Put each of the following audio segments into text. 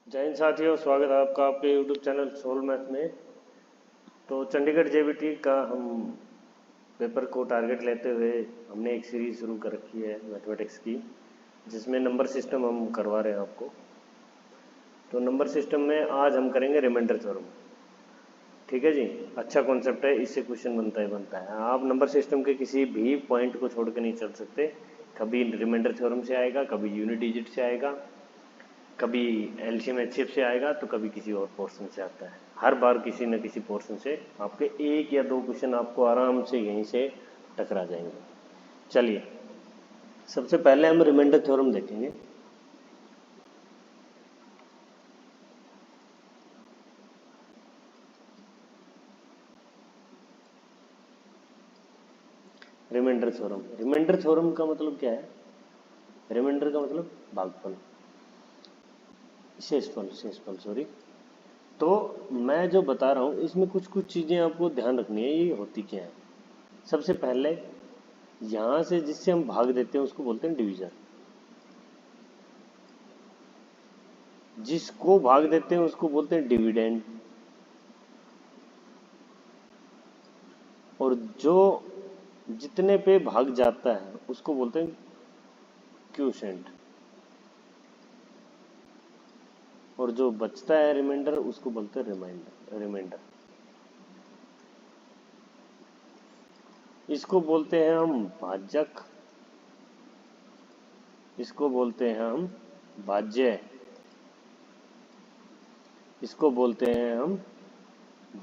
जय हिंद साथियों, स्वागत है आपका आपके यूट्यूब चैनल सोल मैथ में। तो चंडीगढ़ जेबीटी का हम पेपर को टारगेट लेते हुए हमने एक सीरीज शुरू कर रखी है मैथमेटिक्स की, जिसमें नंबर सिस्टम हम करवा रहे हैं आपको। तो नंबर सिस्टम में आज हम करेंगे रिमाइंडर थ्योरम। ठीक है जी, अच्छा कॉन्सेप्ट है, इससे क्वेश्चन बनता है। आप नंबर सिस्टम के किसी भी पॉइंट को छोड़ के नहीं चल सकते। कभी रिमाइंडर थ्योरम से आएगा, कभी यूनिट डिजिट से आएगा, कभी एलसीएम एचसीएफ से आएगा, तो कभी किसी और पोर्शन से आता है। हर बार किसी न किसी पोर्शन से आपके एक या दो क्वेश्चन आपको आराम से यहीं से टकरा जाएंगे। चलिए, सबसे पहले हम रिमाइंडर थ्योरम देखेंगे। रिमाइंडर थ्योरम का मतलब क्या है? रिमाइंडर का मतलब भागफल, शेषफल सॉरी। तो मैं जो बता रहा हूँ इसमें कुछ कुछ चीजें आपको ध्यान रखनी है, ये होती क्या है। सबसे पहले यहां से जिससे हम भाग देते हैं उसको बोलते हैं डिवीजन। जिसको भाग देते हैं उसको बोलते हैं डिविडेंड। और जो जितने पे भाग जाता है उसको बोलते हैं क्यूसेंट। और जो बचता है रिमाइंडर उसको बोलते हैं रिमाइंडर। इसको बोलते हैं हम भाजक, इसको बोलते हैं हम भाज्य, इसको बोलते हैं हम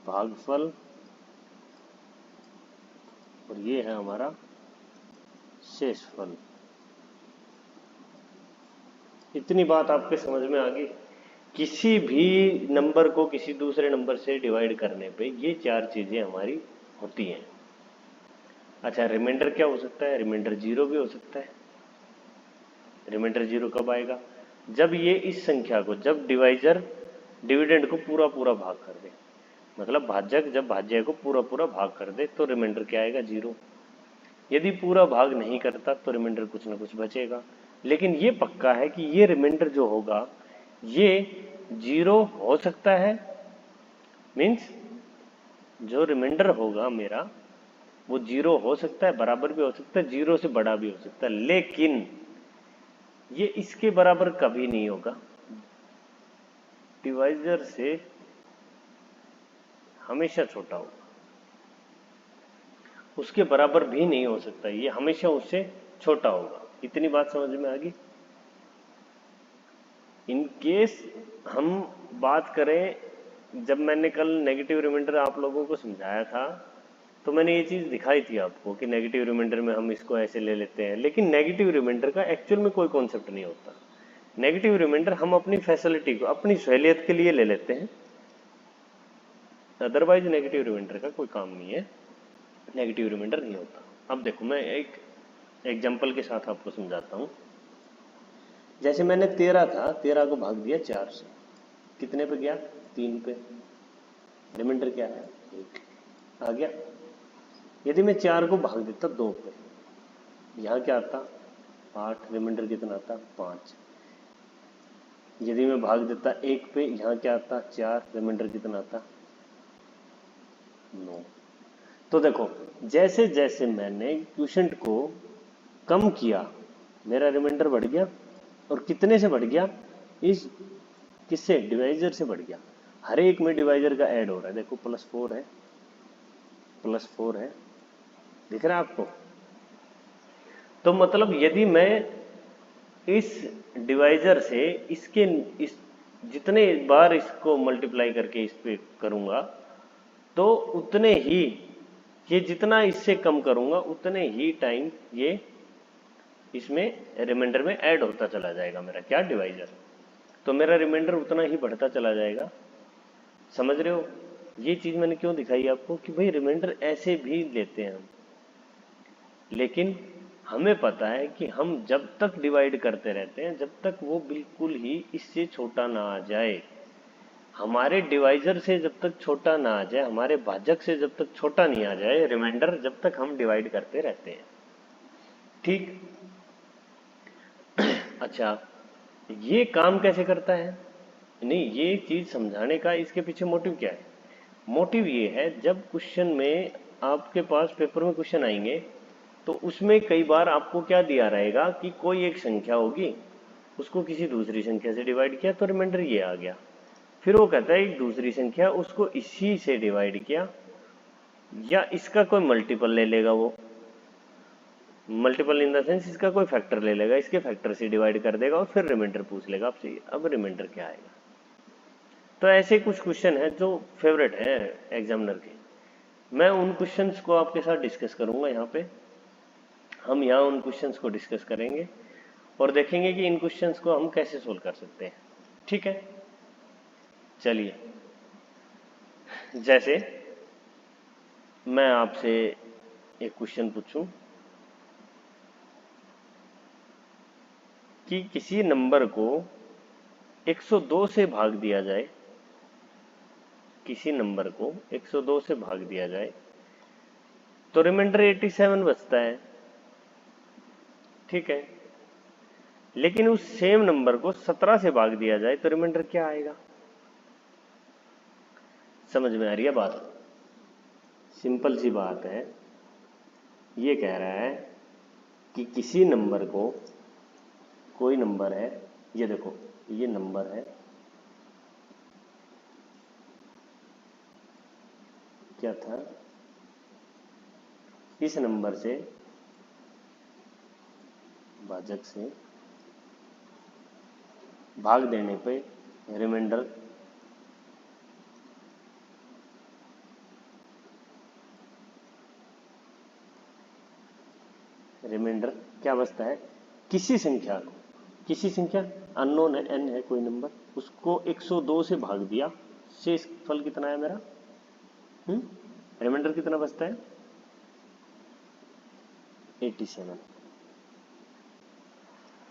भागफल, और ये है हमारा शेषफल। इतनी बात आपके समझ में आ गई? किसी भी नंबर को किसी दूसरे नंबर से डिवाइड करने पे ये चार चीजें हमारी होती हैं। अच्छा, रिमाइंडर क्या हो सकता है? रिमाइंडर जीरो भी हो सकता है। रिमाइंडर जीरो कब आएगा? जब ये इस संख्या को, जब डिवाइजर डिविडेंड को पूरा पूरा भाग कर दे, मतलब भाजक जब भाज्य को पूरा पूरा भाग कर दे तो रिमाइंडर क्या आएगा? जीरो। यदि पूरा भाग नहीं करता तो रिमाइंडर कुछ ना कुछ बचेगा। लेकिन ये पक्का है कि ये रिमाइंडर जो होगा ये जीरो हो सकता है। मीन्स जो रिमाइंडर होगा मेरा वो जीरो हो सकता है, बराबर भी हो सकता है, जीरो से बड़ा भी हो सकता है, लेकिन ये इसके बराबर कभी नहीं होगा। डिवाइजर से हमेशा छोटा होगा, उसके बराबर भी नहीं हो सकता, ये हमेशा उससे छोटा होगा। इतनी बात समझ में आ गई? इन केस हम बात करें, जब मैंने कल नेगेटिव रिमाइंडर आप लोगों को समझाया था तो मैंने ये चीज दिखाई थी आपको कि नेगेटिव रिमाइंडर में हम इसको ऐसे ले लेते हैं, लेकिन नेगेटिव रिमाइंडर का एक्चुअल में कोई कॉन्सेप्ट नहीं होता। नेगेटिव रिमाइंडर हम अपनी फैसिलिटी को, अपनी सहूलियत के लिए ले लेते हैं, अदरवाइज नेगेटिव रिमाइंडर का कोई काम नहीं है, नेगेटिव रिमाइंडर नहीं होता। अब देखो, मैं एक एग्जाम्पल के साथ आपको समझाता हूँ। जैसे मैंने 13 था, 13 को भाग दिया 4 से, कितने पे गया? 3 पे। रिमाइंडर क्या है? 1 आ गया। यदि मैं 4 को भाग देता 2 पे, यहाँ क्या आता? 8। रिमाइंडर कितना आता? 5। यदि मैं भाग देता 1 पे, यहाँ क्या आता? 4। रिमाइंडर कितना आता? 9। तो देखो, जैसे जैसे मैंने क्वोशिएंट को कम किया मेरा रिमाइंडर बढ़ गया। और कितने से बढ़ गया? इस किससे? डिवाइजर से बढ़ गया। हर एक में डिवाइजर का ऐड हो रहा है। देखो, +4 है, +4 है, दिख रहा है आपको? तो मतलब यदि मैं इस डिवाइजर से इसके इस जितने बार इसको मल्टीप्लाई करके इस पे करूंगा तो उतने ही, ये जितना इससे कम करूंगा उतने ही टाइम ये इसमें रिमाइंडर में ऐड होता चला जाएगा मेरा क्या? डिवाइजर। तो मेरा रिमाइंडर उतना ही बढ़ता चला जाएगा। समझ रहे हो? ये चीज मैंने क्यों दिखाई आपको कि भाई रिमाइंडर ऐसे भी लेते हैं हम, लेकिन हमें पता है कि हम जब तक डिवाइड करते रहते हैं जब तक वो बिल्कुल ही इससे छोटा ना आ जाए, हमारे डिवाइजर से जब तक छोटा ना आ जाए, हमारे भाजक से जब तक छोटा नहीं आ जाए रिमाइंडर, जब तक हम डिवाइड करते रहते हैं। ठीक। अच्छा, ये काम कैसे करता है? नहीं, ये चीज समझाने का इसके पीछे मोटिव क्या है? मोटिव ये है, जब क्वेश्चन में आपके पास पेपर में क्वेश्चन आएंगे तो उसमें कई बार आपको क्या दिया रहेगा कि कोई एक संख्या होगी, उसको किसी दूसरी संख्या से डिवाइड किया तो रिमाइंडर ये आ गया। फिर वो कहता है एक दूसरी संख्या, उसको इसी से डिवाइड किया या इसका कोई मल्टीपल ले लेगा, वो मल्टीपल इन द सेंस इसका कोई फैक्टर ले लेगा, इसके फैक्टर से डिवाइड कर देगा और फिर रिमाइंडर पूछ लेगा आपसे, अब रिमाइंडर क्या आएगा। तो ऐसे कुछ क्वेश्चन है जो फेवरेट है एग्जामिनर के। मैं उन क्वेश्चंस को आपके साथ डिस्कस करूंगा यहाँ पे। हम यहाँ उन क्वेश्चंस को डिस्कस करेंगे और देखेंगे कि इन क्वेश्चंस को हम कैसे सोल्व कर सकते हैं। ठीक है, चलिए। जैसे मैं आपसे एक क्वेश्चन पूछूं कि किसी नंबर को 102 से भाग दिया जाए, किसी नंबर को 102 से भाग दिया जाए तो रिमाइंडर 87 बचता है। ठीक है, लेकिन उस सेम नंबर को 17 से भाग दिया जाए तो रिमाइंडर क्या आएगा? समझ में आ रही है बात? सिंपल सी बात है। ये कह रहा है कि किसी नंबर को, कोई नंबर है, ये देखो ये नंबर है, क्या था, इस नंबर से भाजक से भाग देने पे रिमाइंडर क्या बचता है? किसी संख्या को, किसी संख्या अननोन है, n है कोई नंबर, उसको 102 से भाग दिया, शेष फल कितना है मेरा? रिमाइंडर कितना बचता है? 87।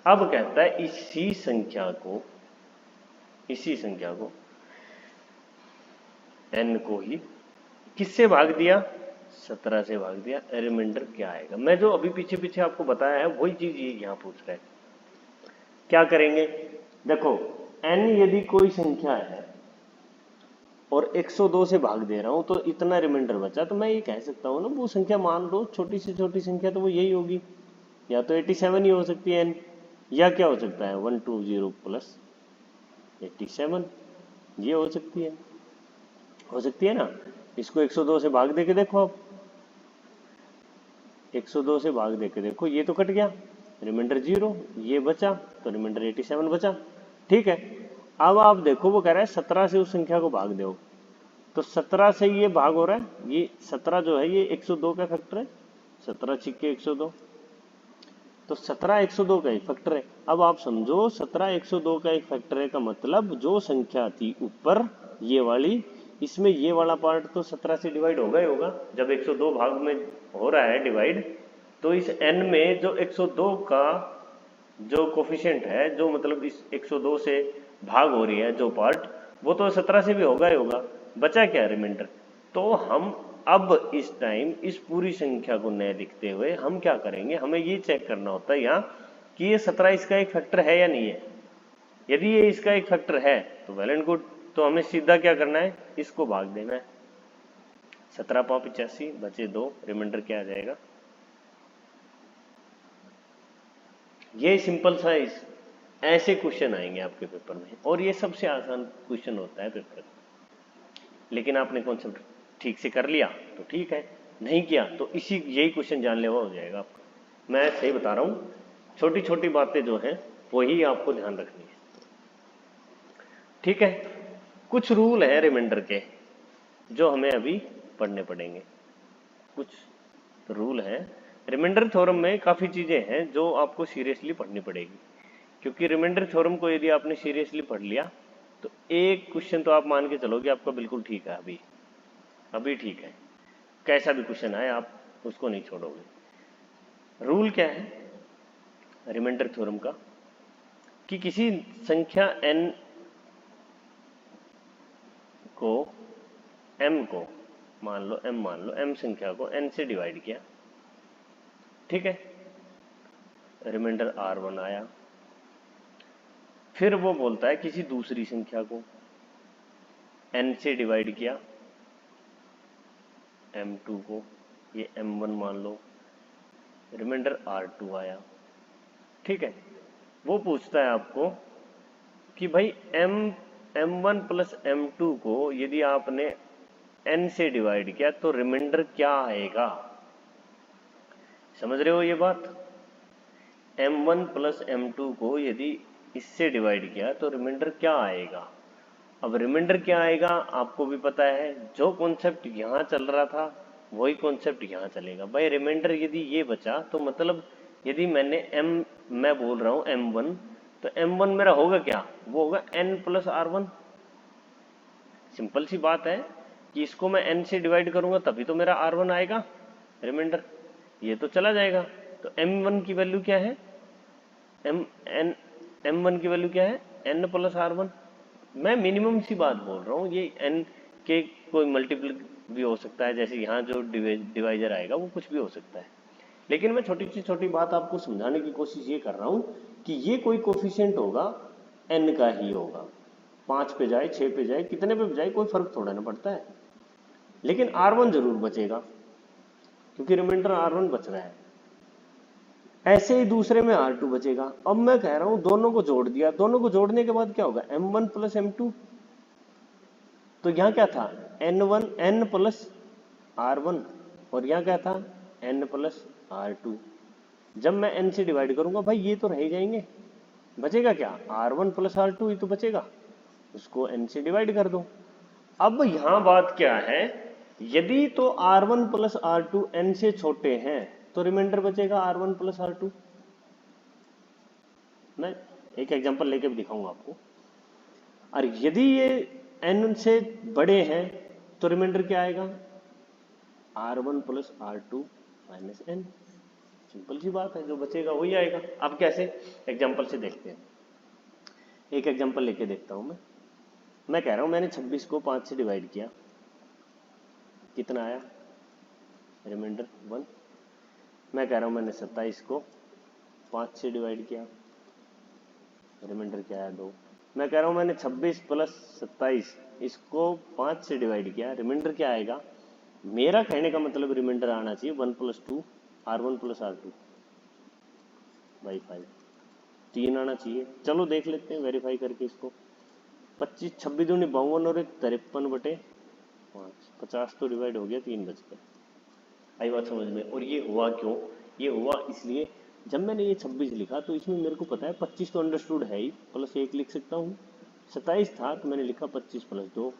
अब कहता है इसी संख्या को, इसी संख्या को n को ही किससे भाग दिया? 17 से भाग दिया, रिमाइंडर क्या आएगा? मैं जो अभी पीछे पीछे आपको बताया है वही चीज ये यहाँ पूछ रहा है। क्या करेंगे? देखो n यदि कोई संख्या है और 102 से भाग दे रहा हूं तो इतना रिमाइंडर बचा, तो मैं ये कह सकता हूँ ना, वो संख्या मान लो छोटी से छोटी संख्या तो वो यही होगी, या तो 87 ही हो सकती है n, या क्या हो सकता है 120 प्लस 87, ये हो सकती है, हो सकती है ना। इसको 102 से भाग दे के देखो आप, 102 से भाग दे के देखो, ये तो कट गया, रिमाइंडर 0, ये बचा तो रिमाइंडर 87 बचा। ठीक है, अब आप देखो वो कह रहा है 17 से उस संख्या को भाग दो, तो 17 से ये भाग हो रहा है, ये 17 जो है ये 102 का फैक्टर है, 17 छिक्के 102, तो 17 102 का एक फैक्टर है। अब आप समझो 17 102 का एक फैक्टर है का मतलब जो संख्या थी ऊपर ये वाली, इसमें ये वाला पार्ट तो 17 से डिवाइड होगा ही होगा। जब 102 भाग में हो रहा है डिवाइड, तो इस n में जो 102 का जो कोफिशिएंट है, जो मतलब इस 102 से भाग हो रही है जो पार्ट, वो तो 17 से भी होगा ही होगा। बचा क्या? रिमाइंडर। तो हम अब इस टाइम इस पूरी संख्या को न लिखते हुए हम क्या करेंगे, हमें ये चेक करना होता है यहाँ कि ये 17 इसका एक फैक्टर है या नहीं है। यदि ये इसका एक फैक्टर है तो वेल एंड गुड, तो हमें सीधा क्या करना है, इसको भाग देना है। 17 पाँच 85 बचे 2, रिमाइंडर क्या आ जाएगा? ये सिंपल सा ऐसे क्वेश्चन आएंगे आपके पेपर में, और ये सबसे आसान क्वेश्चन होता है पेपर। लेकिन आपने कॉन्सेप्ट ठीक से कर लिया तो ठीक है, नहीं किया तो इसी यही क्वेश्चन जानलेवा हो जाएगा आपका। मैं सही बता रहा हूँ, छोटी छोटी बातें जो हैं वही आपको ध्यान रखनी है। ठीक है, कुछ रूल है रिमाइंडर के जो हमें अभी पढ़ने पड़ेंगे। कुछ रूल है रिमाइंडर थ्योरम में, काफ़ी चीज़ें हैं जो आपको सीरियसली पढ़नी पड़ेगी, क्योंकि रिमाइंडर थ्योरम को यदि आपने सीरियसली पढ़ लिया तो एक क्वेश्चन तो आप मान के चलो कि आपका बिल्कुल ठीक है, अभी ठीक है, कैसा भी क्वेश्चन आए आप उसको नहीं छोड़ोगे। रूल क्या है रिमाइंडर थ्योरम का कि किसी संख्या n को, m को मान लो m संख्या को n से डिवाइड किया, ठीक है, रिमाइंडर r1 आया। फिर वो बोलता है किसी दूसरी संख्या को n से डिवाइड किया, m2 को, ये m1 मान लो, रिमाइंडर r2 आया। ठीक है, वो पूछता है आपको कि भाई m1 प्लस m2 को यदि आपने n से डिवाइड किया तो रिमाइंडर क्या आएगा। समझ रहे हो ये बात? m1 प्लस m2 को यदि इससे डिवाइड किया तो रिमाइंडर क्या आएगा। अब रिमाइंडर क्या आएगा आपको भी पता है, जो कॉन्सेप्ट यहाँ चल रहा था वही कॉन्सेप्ट यहाँ चलेगा। भाई रिमाइंडर यदि ये बचा तो मतलब यदि मैं बोल रहा हूँ m1, तो m1 मेरा होगा क्या, वो होगा n प्लस r1। सिंपल सी बात है कि इसको मैं n से डिवाइड करूंगा तभी तो मेरा r1 आएगा रिमाइंडर, ये तो चला जाएगा। तो m1 की वैल्यू क्या है, m1 की वैल्यू क्या है, n प्लस r1। मैं मिनिमम सी बात बोल रहा हूँ, ये n के कोई मल्टीपल भी हो सकता है, जैसे यहाँ जो डिवाइजर आएगा वो कुछ भी हो सकता है। लेकिन मैं छोटी सी छोटी बात आपको समझाने की कोशिश ये कर रहा हूँ कि ये कोई कोफिशिएंट होगा n का ही होगा, 5 पे जाए 6 पे जाए कितने पे जाए कोई फर्क थोड़ा ना पड़ता है, लेकिन r1 जरूर बचेगा क्योंकि रिमाइंडर r1 बच रहा है। ऐसे ही दूसरे में r2 बचेगा। अब मैं कह रहा हूं दोनों को जोड़ दिया, दोनों को जोड़ने के बाद क्या होगा, m1 प्लस m2। तो यहाँ क्या था, n प्लस r1, और यहाँ क्या था, n प्लस r2। जब मैं n से डिवाइड करूंगा भाई ये तो रह ही जाएंगे, बचेगा क्या, r1 प्लस r2 ही तो बचेगा, उसको n से डिवाइड कर दो। अब यहाँ बात क्या है, यदि तो r1 प्लस r2 n से छोटे हैं तो रिमाइंडर बचेगा r1 प्लस r2। मैं एक एग्जांपल लेके भी दिखाऊंगा आपको। और यदि ये n से बड़े हैं तो रिमाइंडर क्या आएगा, r1 plus r2 minus n। Simple सी बात है, जो बचेगा वही आएगा। अब कैसे, एग्जांपल से देखते हैं। एक एग्जांपल लेके देखता हूं मैं कह रहा हूं मैंने 26 को 5 से डिवाइड किया, कितना आया, रिमाइंडर 1। मैं कह रहा हूं मैंने 27 को 5 से डिवाइड किया, रिमाइंडर क्या आया, 2। मैं कह रहा हूं मैंने 26 प्लस 27 इसको 5 से डिवाइड किया, रिमाइंडर क्या आएगा। मेरा कहने का मतलब रिमाइंडर आना चाहिए 1 plus 2 r1 plus r2 by 5, 3 आना चाहिए। चलो देख लेते हैं वेरीफाई करके इसको। 25 26 दूनी 52 और 53/5, 50 तो डिवाइड हो गया, 3 बच गए। आई बात समझ में। और ये हुआ क्यों, ये हुआ इसलिए जब मैंने ये 26 लिखा तो इसमें मेरे को पता है 25 तो अंडरस्टूड है ही, प्लस 1 लिख सकता हूँ। 27 था तो मैंने लिखा 25 प्लस 2,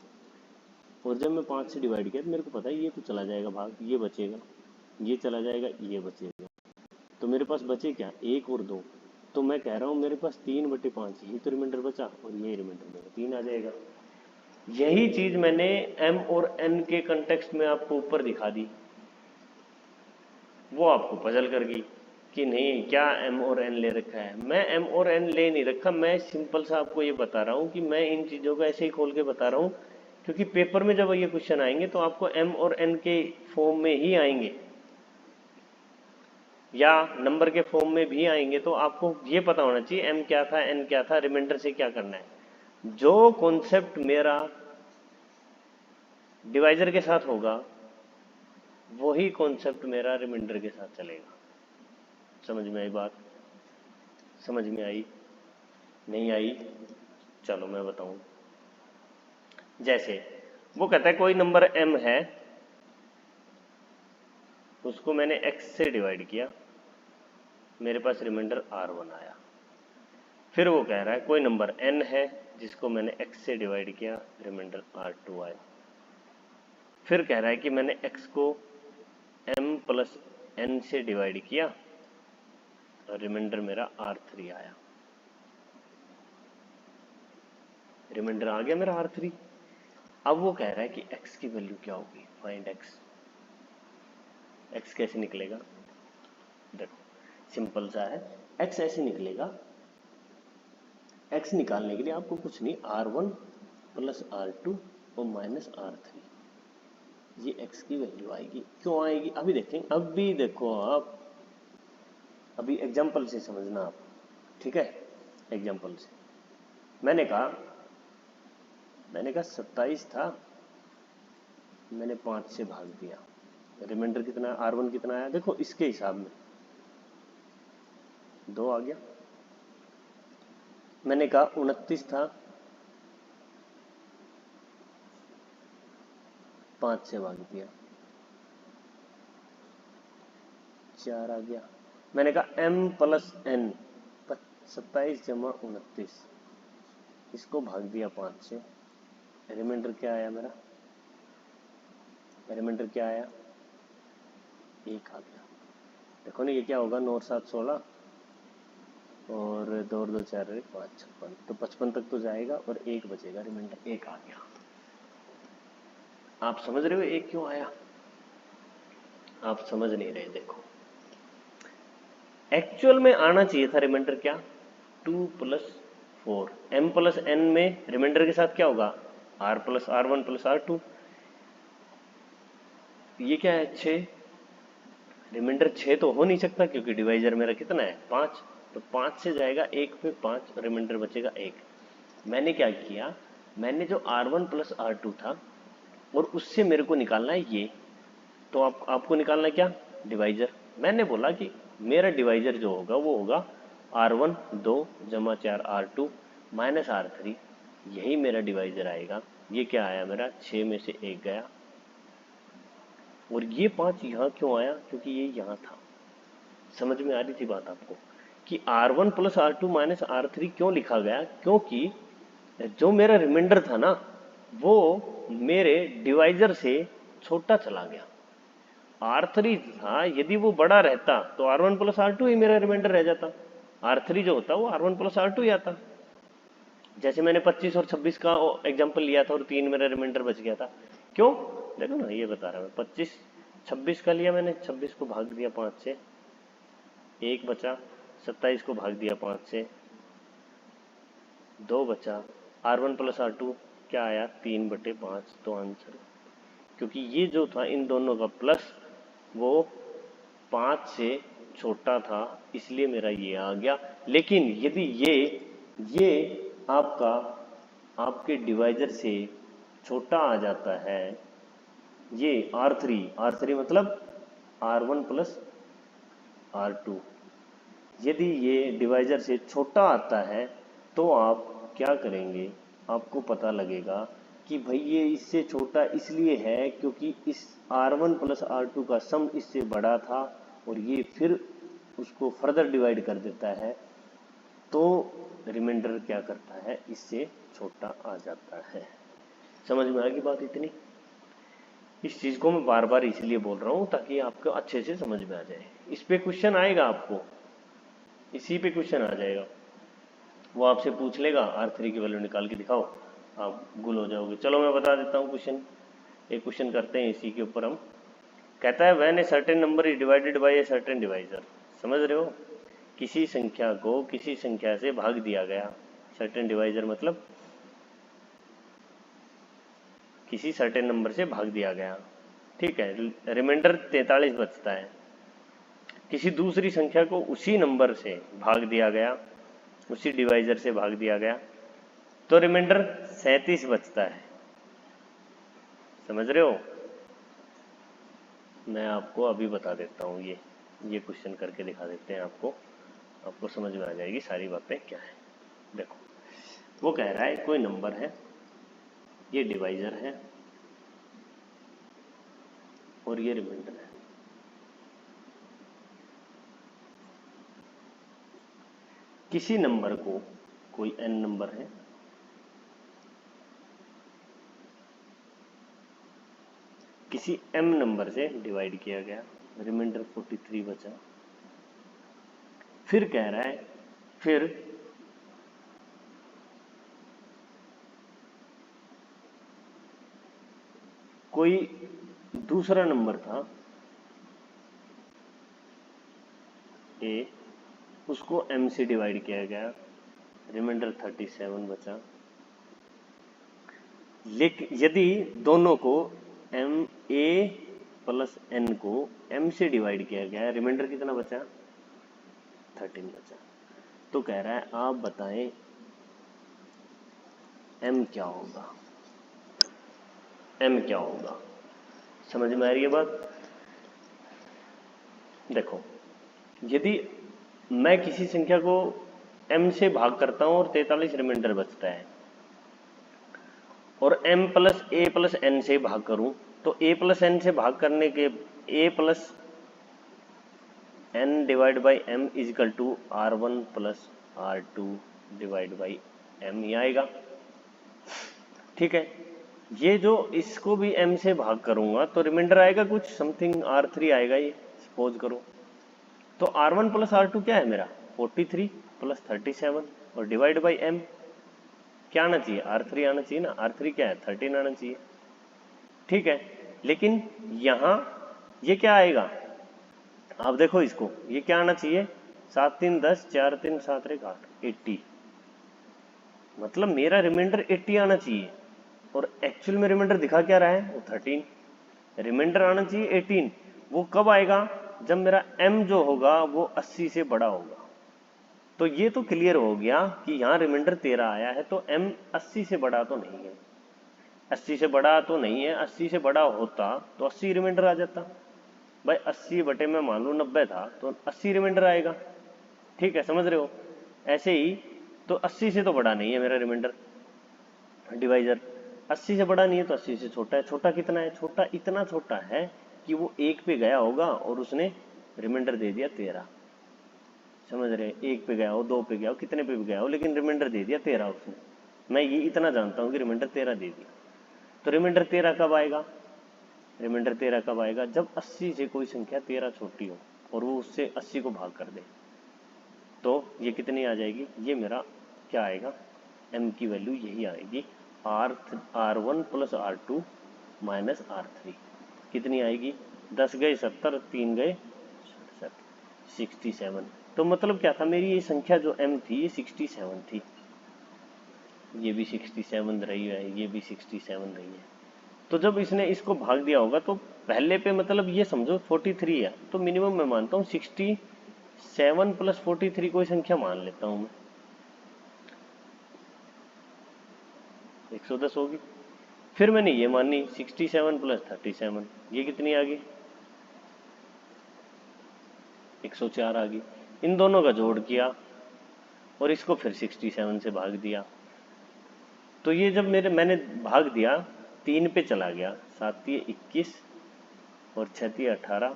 और जब मैं 5 से डिवाइड किया तो मेरे को पता है ये तो चला जाएगा भाग, ये बचेगा, ये चला जाएगा, ये बचेगा, तो मेरे पास बचे क्या, 1 और 2। तो मैं कह रहा हूँ मेरे पास 3/5 ही तो रिमाइंडर बचा, और ये रिमाइंडर मेरा 3 आ जाएगा। यही चीज मैंने m और n के कंटेक्स्ट में आपको ऊपर दिखा दी, वो आपको पजल कर गई कि नहीं क्या m और n ले रखा है। मैं m और n ले नहीं रखा, मैं सिंपल सा आपको ये बता रहा हूँ कि मैं इन चीज़ों को ऐसे ही खोल के बता रहा हूँ क्योंकि पेपर में जब ये क्वेश्चन आएंगे तो आपको m और n के फॉर्म में ही आएंगे या नंबर के फॉर्म में भी आएंगे, तो आपको ये पता होना चाहिए m क्या था, n क्या था, रिमाइंडर से क्या करना है। जो कॉन्सेप्ट मेरा डिवाइजर के साथ होगा वही कॉन्सेप्ट मेरा रिमाइंडर के साथ चलेगा। समझ में आई बात, समझ में आई, नहीं आई, चलो मैं बताऊं। जैसे वो कहता है कोई नंबर m है, उसको मैंने x से डिवाइड किया, मेरे पास रिमाइंडर r1 आया। फिर वो कह रहा है कोई नंबर n है जिसको मैंने x से डिवाइड किया, रिमाइंडर r2 आया। फिर कह रहा है कि मैंने x को m प्लस n से डिवाइड किया और रिमाइंडर मेरा r3 आया। रिमाइंडर आ गया मेरा r3। अब वो कह रहा है कि x की वैल्यू क्या होगी, फाइंड x। x कैसे निकलेगा, देखो सिंपल सा है, x ऐसे निकलेगा। x निकालने के लिए आपको कुछ नहीं, r1 प्लस r2 और माइनस r3, ये x की वैल्यू आएगी। क्यों आएगी अभी देखें, अभी देखो आप, अभी एग्जाम्पल से समझना आप, ठीक है, एग्जाम्पल से। मैंने कहा 27 था, मैंने 5 से भाग दिया, रिमाइंडर कितना, R1 कितना आया, देखो इसके हिसाब में 2 आ गया। मैंने कहा 29 था, 5 से भाग दिया, 4 आ गया। मैंने कहा m प्लस n, 27 जमा 29, इसको भाग दिया 5 से, रिमाइंडर क्या आया मेरा, रिमाइंडर क्या आया, 1 आ गया। देखो ना ये क्या होगा, 9 और 7 16 और 2 और 2 4 5 56, तो 55 तक तो जाएगा और 1 बचेगा, रिमाइंडर 1 आ गया। आप समझ रहे हो 1 क्यों आया? आप समझ नहीं रहे। देखो एक्चुअल में आना चाहिए था रिमाइंडर क्या, 2 प्लस 4, m प्लस n में रिमाइंडर के साथ क्या होगा, r plus R1 plus R2, ये क्या है 6, रिमाइंडर 6 तो हो नहीं सकता क्योंकि डिवाइजर मेरा कितना है 5, तो 5 से जाएगा 1 पे 5, रिमाइंडर बचेगा 1। मैंने क्या किया, मैंने जो R1 प्लस R2 था और उससे मेरे को निकालना है ये, तो आपको निकालना है क्या, डिवाइजर। मैंने बोला कि मेरा डिवाइजर जो होगा वो होगा R1 2 जमा 4 R2 माइनस R3, यही मेरा डिवाइजर आएगा। ये क्या आया मेरा, 6 में से 1 गया, और ये 5 यहाँ क्यों आया, क्योंकि ये यहाँ था। समझ में आ रही थी बात आपको कि R1 plus R2 minus R3 क्यों लिखा गया, क्योंकि जो मेरा रिमाइंडर था ना वो मेरे डिवाइजर से छोटा चला गया। R3 था, यदि वो बड़ा रहता तो R1 प्लस R2 ही मेरा रिमाइंडर रह जाता, R3 जो होता वो R1 प्लस R2 ही आता। जैसे मैंने 25 और 26 का एग्जाम्पल लिया था और 3 मेरा रिमाइंडर बच गया था, क्यों, देखो ना ये बता रहा मैं, 25 26 का लिया मैंने, 26 को भाग दिया 5 से, 1 बचा, 27 को भाग दिया 5 से, 2 बचा, R1 प्लस R2 क्या आया, 3/5, तो आंसर, क्योंकि ये जो था इन दोनों का प्लस वो 5 से छोटा था, इसलिए मेरा ये आ गया। लेकिन यदि ये आपका आपके डिवाइजर से छोटा आ जाता है, ये R3 मतलब R1 प्लस R2, यदि ये डिवाइजर से छोटा आता है तो आप क्या करेंगे, आपको पता लगेगा कि भाई ये इससे छोटा इसलिए है क्योंकि इस R1 प्लस R2 का सम इससे बड़ा था और ये फिर उसको फर्दर डिवाइड कर देता है, तो रिमाइंडर क्या करता है, इससे छोटा आ जाता है। समझ में आ गई बात इतनी? इस चीज़ को मैं बार बार इसलिए बोल रहा हूँ ताकि आपको अच्छे से समझ में आ जाए। इस पे क्वेश्चन आएगा आपको, इसी पे क्वेश्चन आ जाएगा, वो आपसे पूछ लेगा R3 की वैल्यू निकाल के दिखाओ, आप गुल हो जाओगे। चलो मैं बता देता हूँ क्वेश्चन, एक क्वेश्चन करते हैं इसी के ऊपर हम। कहता है when a certain number is divided by a certain divisor, समझ रहे हो, किसी संख्या को किसी संख्या से भाग दिया गया, सर्टेन डिवाइजर मतलब किसी सर्टेन नंबर से भाग दिया गया, ठीक है, रिमाइंडर 43 बचता है। किसी दूसरी संख्या को उसी नंबर से भाग दिया गया, उसी डिवाइजर से भाग दिया गया, तो रिमाइंडर 37 बचता है। समझ रहे हो? मैं आपको अभी बता देता हूँ, ये क्वेश्चन करके दिखा देते हैं आपको, आपको समझ में आ जाएगी सारी बातें क्या है। देखो वो कह रहा है कोई नंबर है, ये डिवाइजर है और ये रिमाइंडर है। किसी नंबर को, कोई n नंबर है, किसी m नंबर से डिवाइड किया गया, रिमाइंडर 43 बचा। फिर कह रहा है फिर कोई दूसरा नंबर था a, उसको m से डिवाइड किया गया, रिमाइंडर 37 बचा। लेकिन यदि दोनों को m a प्लस n को m से डिवाइड किया गया, रिमाइंडर कितना बचा, 13 बचा। तो कह रहा है आप बताएं एम क्या होगा, एम क्या होगा, समझ में आ रही है बात? देखो, यदि मैं किसी संख्या को m से भाग करता हूं और 43 रिमाइंडर बचता है, और m प्लस ए प्लस एन से भाग करूं, तो a प्लस एन से भाग करने के a plus N divide by M equal to R1 plus R2 divide by M ही आएगा। ठीक है, ये जो इसको भी m से भाग करूंगा तो रिमाइंडर आएगा कुछ समथिंग R3 आएगा, ये सपोज करो। तो R1 प्लस R2 क्या है मेरा 43 प्लस 37 और डिवाइड बाई m क्या आना चाहिए, R3 आना चाहिए ना। R3 क्या है 13 आना चाहिए। ठीक है, लेकिन यहां ये क्या आएगा, आप देखो इसको, ये क्या आना चाहिए 7 3 10 4 3 7 1 8 80, मतलब मेरा रिमाइंडर 80 आना चाहिए, और एक्चुअल में रिमाइंडर दिखा क्या रहा है वो 13। रिमाइंडर आना चाहिए 18, वो कब आएगा जब मेरा m जो होगा वो 80 से बड़ा होगा। तो ये तो क्लियर हो गया कि यहाँ रिमाइंडर 13 आया है, तो m 80 से बड़ा तो नहीं है, 80 से बड़ा तो नहीं है। 80 से बड़ा होता तो 80 रिमाइंडर आ जाता भाई, 80 बटे में मान लो 90 था तो 80 रिमाइंडर आएगा। ठीक है, समझ रहे हो? ऐसे ही तो 80 से तो बड़ा नहीं है मेरा रिमाइंडर, डिवाइजर 80 से बड़ा नहीं है तो 80 से छोटा है। छोटा कितना है, छोटा इतना छोटा है कि वो 1 पे गया होगा और उसने रिमाइंडर दे दिया 13। समझ रहे, 1 पे गया हो, 2 पे गया हो, कितने पे भी गया हो, लेकिन रिमाइंडर दे दिया 13 उसने। मैं ये इतना जानता हूँ कि रिमाइंडर 13 दे दिया। तो रिमाइंडर 13 कब आएगा, रिमाइंडर 13 कब आएगा जब 80 से कोई संख्या 13 छोटी हो और वो उससे 80 को भाग कर दे। तो ये कितनी आ जाएगी, ये मेरा क्या आएगा, m की वैल्यू यही आएगी R1 plus R2 minus R3। कितनी आएगी, 10 गए 70, 3 गए 67। तो मतलब क्या था, मेरी ये संख्या जो m थी ये 67 थी, ये भी 67 रही है, ये भी 67 रही है। तो जब इसने इसको भाग दिया होगा तो पहले पे मतलब ये समझो 43 है, तो मिनिमम मैं मानता हूँ 67 प्लस 43 कोई संख्या मान लेता हूँ मैं, 110 होगी। फिर मैंने ये मानी 67 प्लस 37, ये कितनी आ गई 104 आ गई। इन दोनों का जोड़ किया और इसको फिर 67 से भाग दिया, तो ये जब मैंने भाग दिया 3 पे चला गया, 7 21 और 6 18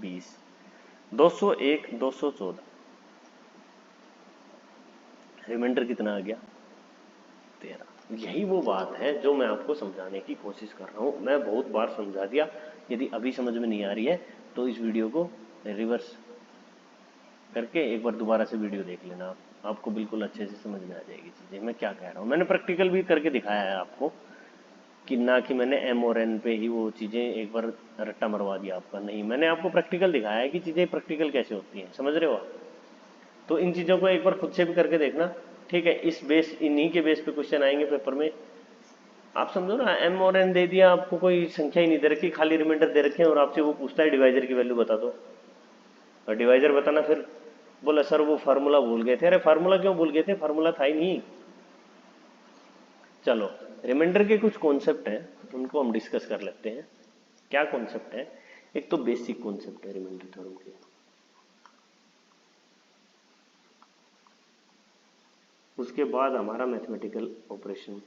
20, 201 214, रिमाइंडर कितना आ गया 13। यही वो बात है जो मैं आपको समझाने की कोशिश कर रहा हूँ। मैं बहुत बार समझा दिया, यदि अभी समझ में नहीं आ रही है तो इस वीडियो को रिवर्स करके एक बार दोबारा से वीडियो देख लेना, आपको बिल्कुल अच्छे से समझ में आ जाएगी चीजें मैं क्या कह रहा हूँ। मैंने प्रैक्टिकल भी करके दिखाया है आपको, कि ना कि मैंने m और n पे ही वो चीजें एक बार रट्टा मरवा दिया आपका, नहीं, मैंने आपको प्रैक्टिकल दिखाया है कि चीजें प्रैक्टिकल कैसे होती हैं, समझ रहे हो आप? तो इन चीजों को एक बार खुद से भी करके देखना। ठीक है, इस बेस, इन्हीं के बेस पे क्वेश्चन आएंगे पेपर में। आप समझो ना, m और n दे दिया आपको, कोई संख्या ही नहीं दे रखी, खाली रिमाइंडर दे रखे हैं, और आपसे वो पूछता है डिवाइजर की वैल्यू बता दो, और डिवाइजर बताना, फिर बोला सर वो फार्मूला भूल गए थे। अरे फार्मूला क्यों भूल गए थे, फार्मूला था ही नहीं। चलो, रिमाइंडर के कुछ कॉन्सेप्ट हैं, उनको हम डिस्कस कर लेते हैं। क्या कॉन्सेप्ट है, एक तो बेसिक कॉन्सेप्ट है रिमाइंडर थ्योरम के, उसके बाद हमारा मैथमेटिकल ऑपरेशन,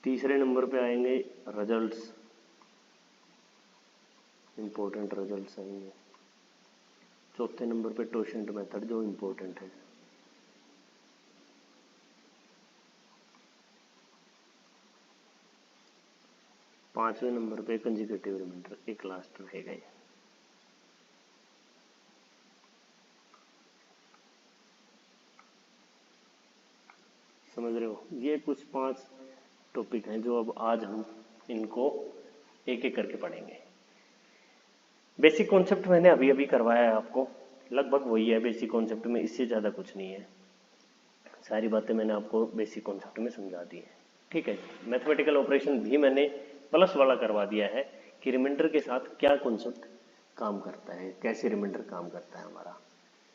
तीसरे नंबर पे आएंगे रिजल्ट्स, इंपॉर्टेंट रिजल्ट्स आएंगे। चौथे नंबर पे टोशेंट मेथड जो इंपॉर्टेंट है। पांचवें नंबर पे कंजुगेटिव रिमाइंडर, एक लास्ट रहेगा ये। समझ रहे हो, ये कुछ 5 टॉपिक हैं जो अब आज हम इनको एक एक करके पढ़ेंगे। बेसिक कॉन्सेप्ट मैंने अभी अभी करवाया है आपको, लगभग वही है बेसिक कॉन्सेप्ट में, इससे ज़्यादा कुछ नहीं है। सारी बातें मैंने आपको बेसिक कॉन्सेप्ट में समझा दी है। ठीक है, मैथमेटिकल ऑपरेशन भी मैंने प्लस वाला करवा दिया है कि रिमाइंडर के साथ क्या कॉन्सेप्ट काम करता है, कैसे रिमाइंडर काम करता है हमारा।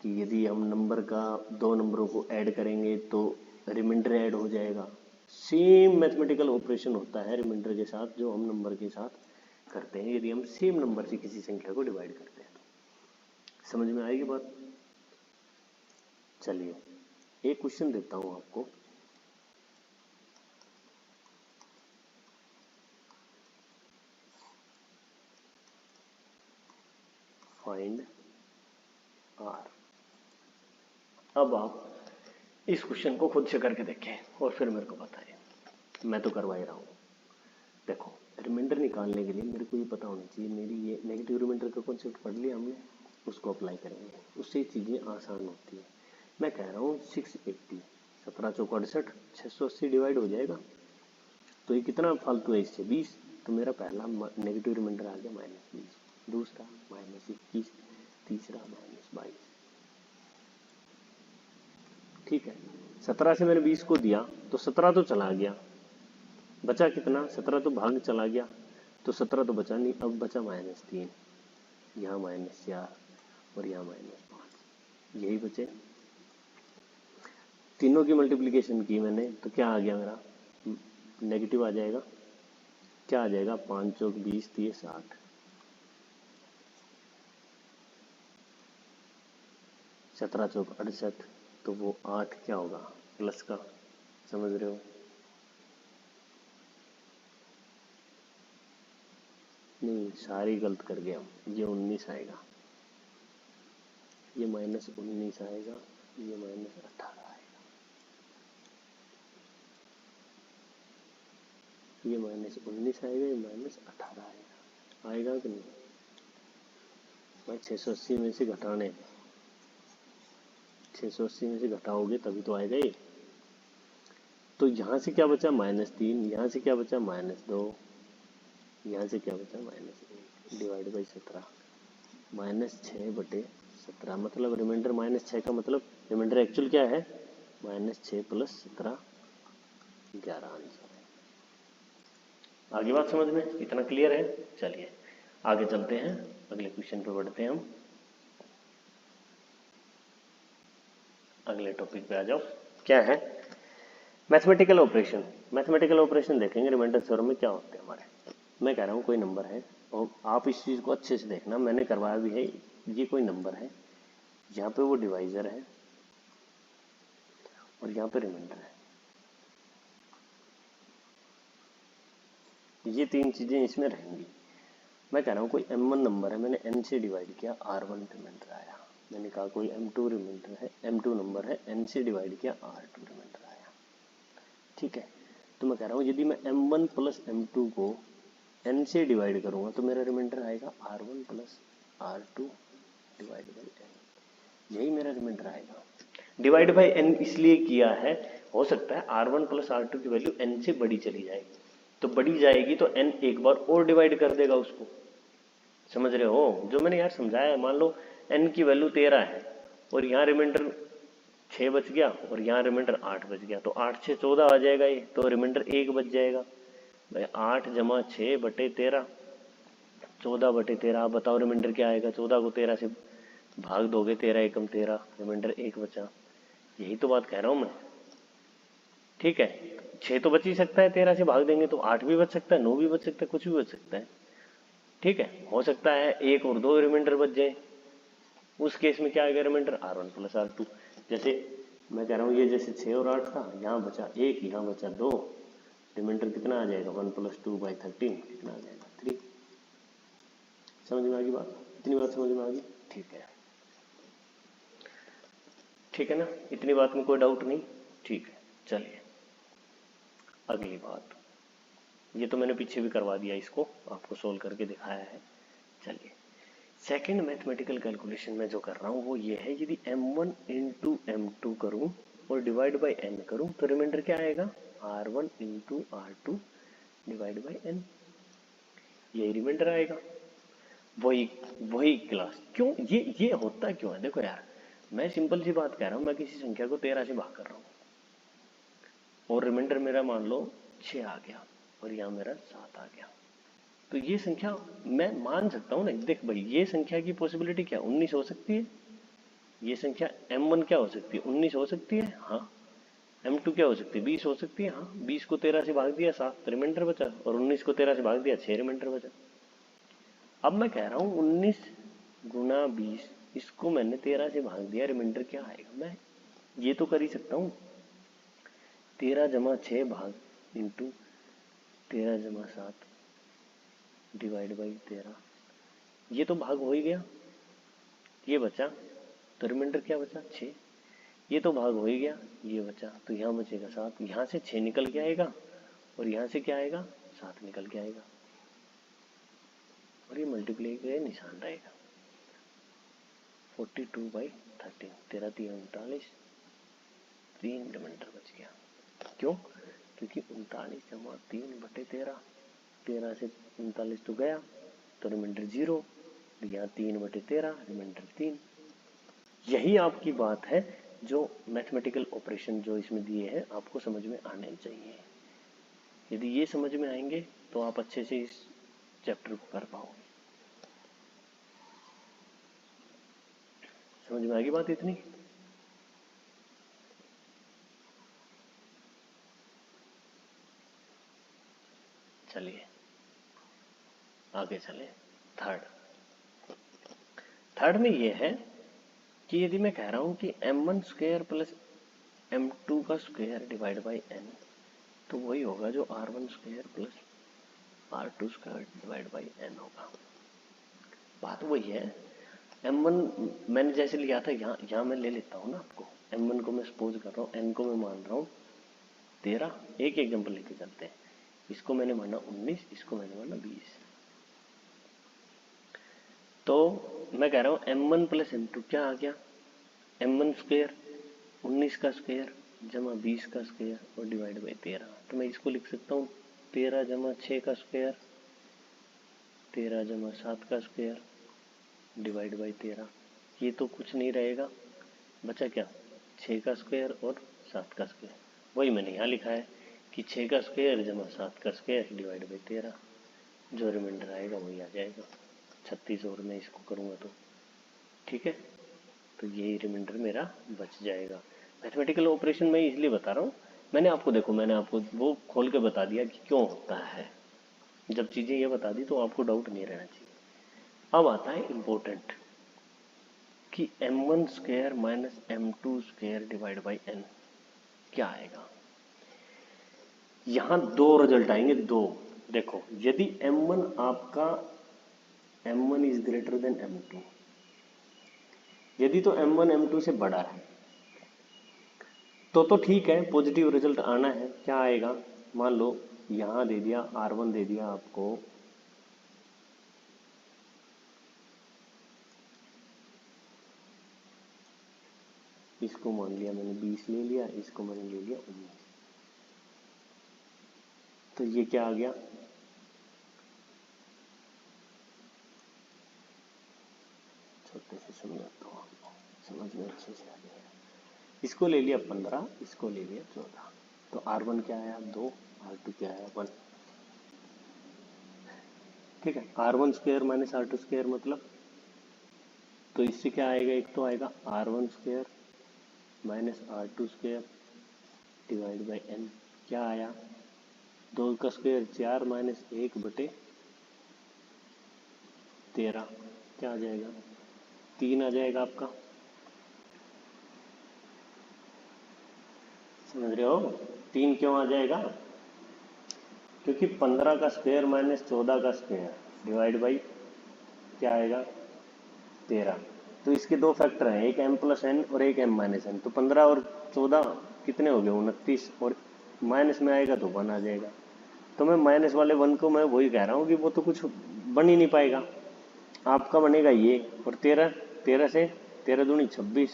कि यदि हम नंबर का दो नंबरों को ऐड करेंगे तो रिमाइंडर ऐड हो जाएगा। सेम मैथमेटिकल ऑपरेशन होता है रिमाइंडर के साथ जो हम नंबर के साथ करते हैं यदि हम सेम नंबर से किसी संख्या को डिवाइड करते हैं तो। समझ में आएगी बात? चलिए एक क्वेश्चन देता हूं आपको। Find R. अब आप इस क्वेश्चन को खुद से करके देखें और फिर मेरे को बताएं। मैं तो करवा ही रहा हूं। देखो रिमाइंडर निकालने के लिए मेरे को ये पता होना चाहिए, मेरी ये नेगेटिव रिमाइंडर का कॉन्सेप्ट पढ़ लिया हमने, उसको अप्लाई करेंगे, उससे चीज़ें आसान होती है। मैं कह रहा हूँ 680, 17 चौक 68, 680 डिवाइड हो जाएगा तो ये कितना फालतू है इससे 20, तो मेरा पहला नेगेटिव रिमाइंडर आ गया -20, दूसरा -21, तीसरा -22। ठीक है, 17 से मैंने 20 को दिया तो 17 तो चला गया, बचा कितना? 17 तो भाग चला गया तो 17 तो बचा नहीं, अब बचा -3, यहाँ -4 और यहाँ -5, यही बचे। तीनों की मल्टीप्लिकेशन की मैंने तो क्या आ गया मेरा? नेगेटिव आ जाएगा। क्या आ जाएगा? 5 चौक 20, 30, 60, 17 चौक 68, तो वो 8 क्या होगा? प्लस का। समझ रहे हो? नहीं, सारी गलत कर गया हूँ। ये 19 आएगा, ये -19 आएगा, ये -18 आएगा, ये -19 आएगा, ये -18 आएगा। आएगा कि नहीं भाई? 680 में से घटाने, 680 में से घटाओगे तभी तो आएगा ये। तो यहाँ से क्या बचा? -3, यहाँ से क्या बचा? -2, यहाँ से क्या बचा? -1 डिवाइड बाई 17, -6/17, मतलब रिमाइंडर -6 का मतलब रिमाइंडर एक्चुअल क्या है? -6 + 17, 11 आंसर है। आगे बात समझ में इतना क्लियर है? चलिए आगे चलते हैं, अगले क्वेश्चन पे बढ़ते हैं हम। अगले टॉपिक पे आ जाओ। क्या है? Mathematical operation. मैथमेटिकल ऑपरेशन देखेंगे रिमाइंडर थ्योरम में क्या होते हैं हमारे। मैं कह रहा हूँ कोई नंबर है और आप इस चीज़ को अच्छे से देखना, मैंने करवाया भी है। ये कोई नंबर है, यहाँ पे वो डिवाइजर है और यहाँ पे रिमाइंडर है। ये तीन चीज़ें इसमें रहेंगी। मैं कह रहा हूँ कोई m1 नंबर है, मैंने n से डिवाइड किया, r1 रिमाइंडर आया। मैंने कहा कोई m2 रिमाइंडर है, m2 नंबर है, n से डिवाइड किया, r2 रिमाइंडर आया। ठीक है, तो मैं कह रहा हूँ यदि मैं m1 + m2 को n से डिवाइड करूँगा तो मेरा रिमाइंडर आएगा r1 + r2 divide by n। यही मेरा रिमाइंडर आएगा। डिवाइड बाई n इसलिए किया है, हो सकता है r1 + r2 की वैल्यू n से बड़ी चली जाएगी, तो बड़ी जाएगी तो n एक बार और डिवाइड कर देगा उसको। समझ रहे हो जो मैंने यार समझाया है? मान लो n की वैल्यू 13 है और यहाँ रिमाइंडर 6 बच गया और यहाँ रिमाइंडर 8 बच गया, तो 8 से 14 आ जाएगा ये, तो रिमाइंडर 1 बच जाएगा भाई। 8 + 6/13, 14/13। आप बताओ रिमाइंडर क्या आएगा? 14 को 13 से भाग दोगे, 13 एकम 13, रिमाइंडर 1 बचा। यही तो बात कह रहा हूँ मैं। ठीक है, 6 तो बच ही सकता है, 13 से भाग देंगे तो 8 भी बच सकता है, 9 भी बच सकता है, कुछ भी बच सकता है। ठीक है, हो सकता है 1 और 2 रिमाइंडर बच जाए, उस केस में क्या आएगा? Reminder r1 + r2। जैसे मैं कह रहा हूँ ये जैसे 6 और 8 था, यहाँ बचा 1, यहाँ बचा 2, रिमाइंडर कितना आ जाएगा? 1 + 2/13, कितना आ जाएगा? 3। समझ में आ गई बात? इतनी बात समझ में आ गई? ठीक है, ठीक है ना? इतनी बात में कोई डाउट नहीं? ठीक है, चलिए अगली बात। ये तो मैंने पीछे भी करवा दिया, इसको आपको सोल्व करके दिखाया है। चलिए सेकंड मैथमेटिकल कैलकुलेशन में जो कर रहा हूँ वो ये है, यदि m1 × m2 करूँ और डिवाइड बाई n करूँ तो रिमाइंडर क्या आएगा? r1 × r2 divide by n। यही रिमाइंडर आएगा। वही क्लास। क्यों ये होता क्यों है? देखो यार, मैं सिंपल सी बात कह रहा हूँ, मैं किसी संख्या को 13 से भाग कर रहा हूँ और रिमाइंडर मेरा मान लो 6 आ गया और यहाँ मेरा 7 आ गया, तो ये संख्या मैं मान सकता हूँ ना। देख भाई, ये संख्या की पॉसिबिलिटी क्या 19 हो सकती है? ये संख्या m1 क्या हो सकती है, 19 हो सकती है, हाँ। m2 क्या हो सकती है, 20 हो सकती है, हाँ। 20 को 13 से भाग दिया 7 रिमाइंडर बचा, और 19 को 13 से भाग दिया 6 रिमाइंडर बचा। अब मैं कह रहा हूँ 19 गुना 20, इसको मैंने 13 से भाग दिया, रिमाइंडर क्या आएगा। मैं ये तो कर ही सकता हूँ, 13 जमा 6 भाग इंटू 13 जमा 7 डिवाइड बाई 13, ये तो भाग हो ही गया, ये बचा, तो रिमाइंडर क्या बचा 6, ये तो भाग हो ही गया, ये बचा, तो यहाँ बचेगा 7, यहाँ से 6 निकल के आएगा और यहाँ से क्या आएगा 7 निकल के आएगा, और ये मल्टीप्लाई का निशान रहेगा। 42/13, 13 3 39, 3 रिमाइंडर बच गया। क्यों? क्योंकि 39 जमा 3/13, 13 से 39 तो गया, तो रिमाइंडर 0, यहाँ 3/13 रिमाइंडर 3। यही आपकी बात है, जो मैथमेटिकल ऑपरेशन जो इसमें दिए हैं आपको समझ में आने चाहिए। यदि ये समझ में आएंगे तो आप अच्छे से इस चैप्टर को कर पाओगे। समझ में आएगी बात इतनी? चलिए आगे चलें। थर्ड में ये है कि यदि मैं कह रहा हूं कि m1 स्क्वायर प्लस m2 का स्क्वायर डिवाइड बाई n, तो वही होगा जो r1 square plus r2 square divide by n होगा। बात वही है, m1 मैंने जैसे लिया था, यहाँ मैं ले लेता हूँ ना आपको, m1 को मैं सपोज कर रहा हूँ, n को मैं मान रहा हूँ 13, एक एग्जाम्पल लेके चलते हैं। इसको मैंने माना 19, इसको मैंने माना 20। तो मैं कह रहा हूँ m1 प्लस m2 क्या आ गया, m1 स्क्वायर 19 का स्क्वायर जमा 20 का स्क्वायर और डिवाइड बाई 13। तो मैं इसको लिख सकता हूँ 13 जमा 6 का स्क्वायर, 13 जमा 7 का स्क्वायर डिवाइड बाई 13। ये तो कुछ नहीं रहेगा, बचा क्या 6 का स्क्वायर और 7 का स्क्वायर। वही मैंने यहाँ लिखा है कि 6 का स्क्वायर जमा 7 का स्क्वायर डिवाइड बाई 13, जो रिमाइंडर आएगा वही आ जाएगा 36। और मैं इसको करूँगा तो ठीक है, तो यही रिमाइंडर मेरा बच जाएगा। मैथमेटिकल ऑपरेशन मैं इसलिए बता रहा हूँ, मैंने आपको वो खोल के बता दिया कि क्यों होता है। जब चीज़ें ये बता दी तो आपको डाउट नहीं रहना चाहिए। अब आता है इम्पोर्टेंट कि m1 square minus m2 square divide by n क्या आएगा। यहाँ दो रिजल्ट आएंगे, दो। देखो, यदि m1 आपका m1 is greater than m2, यदि तो m1 m2 से बड़ा है तो ठीक है, पॉजिटिव रिजल्ट आना है। क्या आएगा, मान लो यहां दे दिया r1 दे दिया आपको इसको मान लिया मैंने 20 ले लिया, इसको मैंने ले लिया 19, तो ये क्या आ गया, छोटे से समझाता हूँ आपको, समझ में अच्छे से आ गया। इसको ले लिया 15, इसको ले लिया 14, तो r1 क्या आया 2, r2 क्या आया 1। ठीक है, r1 square minus r2 square मतलब, तो इससे क्या आएगा, एक तो आएगा r1 square minus r2 square divide by n। क्या आया, 2 का स्क्वायर 4 माइनस 1/13, क्या आ जाएगा 3 आ जाएगा आपका। समझ रहे हो, 3 क्यों आ जाएगा, क्योंकि 15 का स्क्वायर माइनस 14 का स्क्वायर डिवाइड बाई क्या आएगा 13। तो इसके दो फैक्टर हैं, एक m प्लस n और एक m माइनस n। तो 15 और 14 कितने हो गए 29, और माइनस में आएगा तो 1 आ जाएगा। तो मैं माइनस वाले 1 को मैं वही कह रहा हूँ कि वो तो कुछ बन ही नहीं पाएगा, आपका बनेगा ये। और 13 से 13 दूनी 26,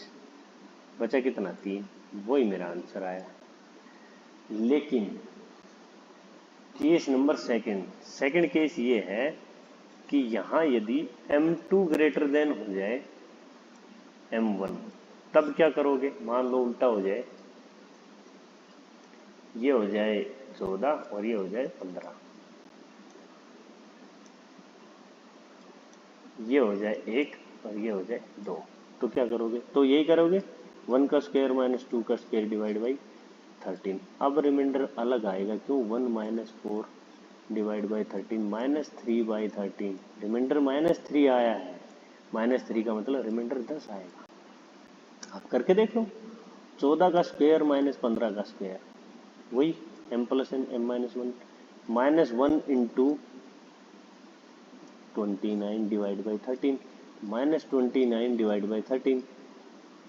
बचा कितना 3, वही मेरा आंसर आया। लेकिन केस नंबर सेकंड केस ये है कि यहाँ यदि m2 ग्रेटर देन हो जाए m1, तब क्या करोगे, मान लो उल्टा हो जाए, ये हो जाए 14 और ये हो जाए 15, ये हो जाए 1 और ये हो जाए 2, तो क्या करोगे, तो यही करोगे 1 का स्क्वायर माइनस 2 का स्क्वायर डिवाइड बाई 13। अब रिमाइंडर अलग आएगा, क्यों, 1 minus 4 divide by 13 minus 3 by 13। Remainder -3 आया है, -3 का मतलब रिमाइंडर 10 आएगा। आप करके देख लो, 14 का स्क्वायर माइनस 15 का स्क्वायर, वही m plus n m minus 1 -1 into 29 divide by 13 -29 divide by 13,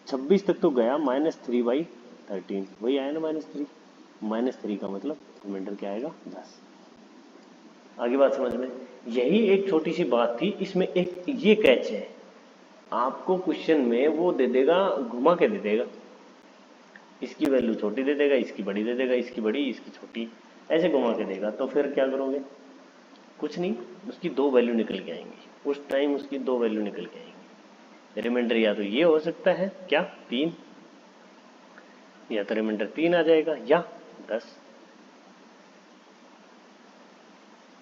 26 तक तो गया, -3 बाई 13, वही आया ना -3। -3 का मतलब रिमाइंडर क्या आएगा, 10। आगे बात समझ में, यही एक छोटी सी बात थी, इसमें एक ये कैच है, आपको क्वेश्चन में वो दे देगा, घुमा के दे देगा, इसकी वैल्यू छोटी दे देगा, इसकी बड़ी दे देगा, इसकी बड़ी इसकी छोटी, ऐसे घुमा के देगा। तो फिर क्या करोगे, कुछ नहीं, उसकी 2 वैल्यू निकल के आएंगी, उस टाइम उसकी 2 वैल्यू निकल के आएंगी। रिमाइंडर या तो ये हो सकता है क्या 3, या तो रिमाइंडर 3 आ जाएगा, या 10।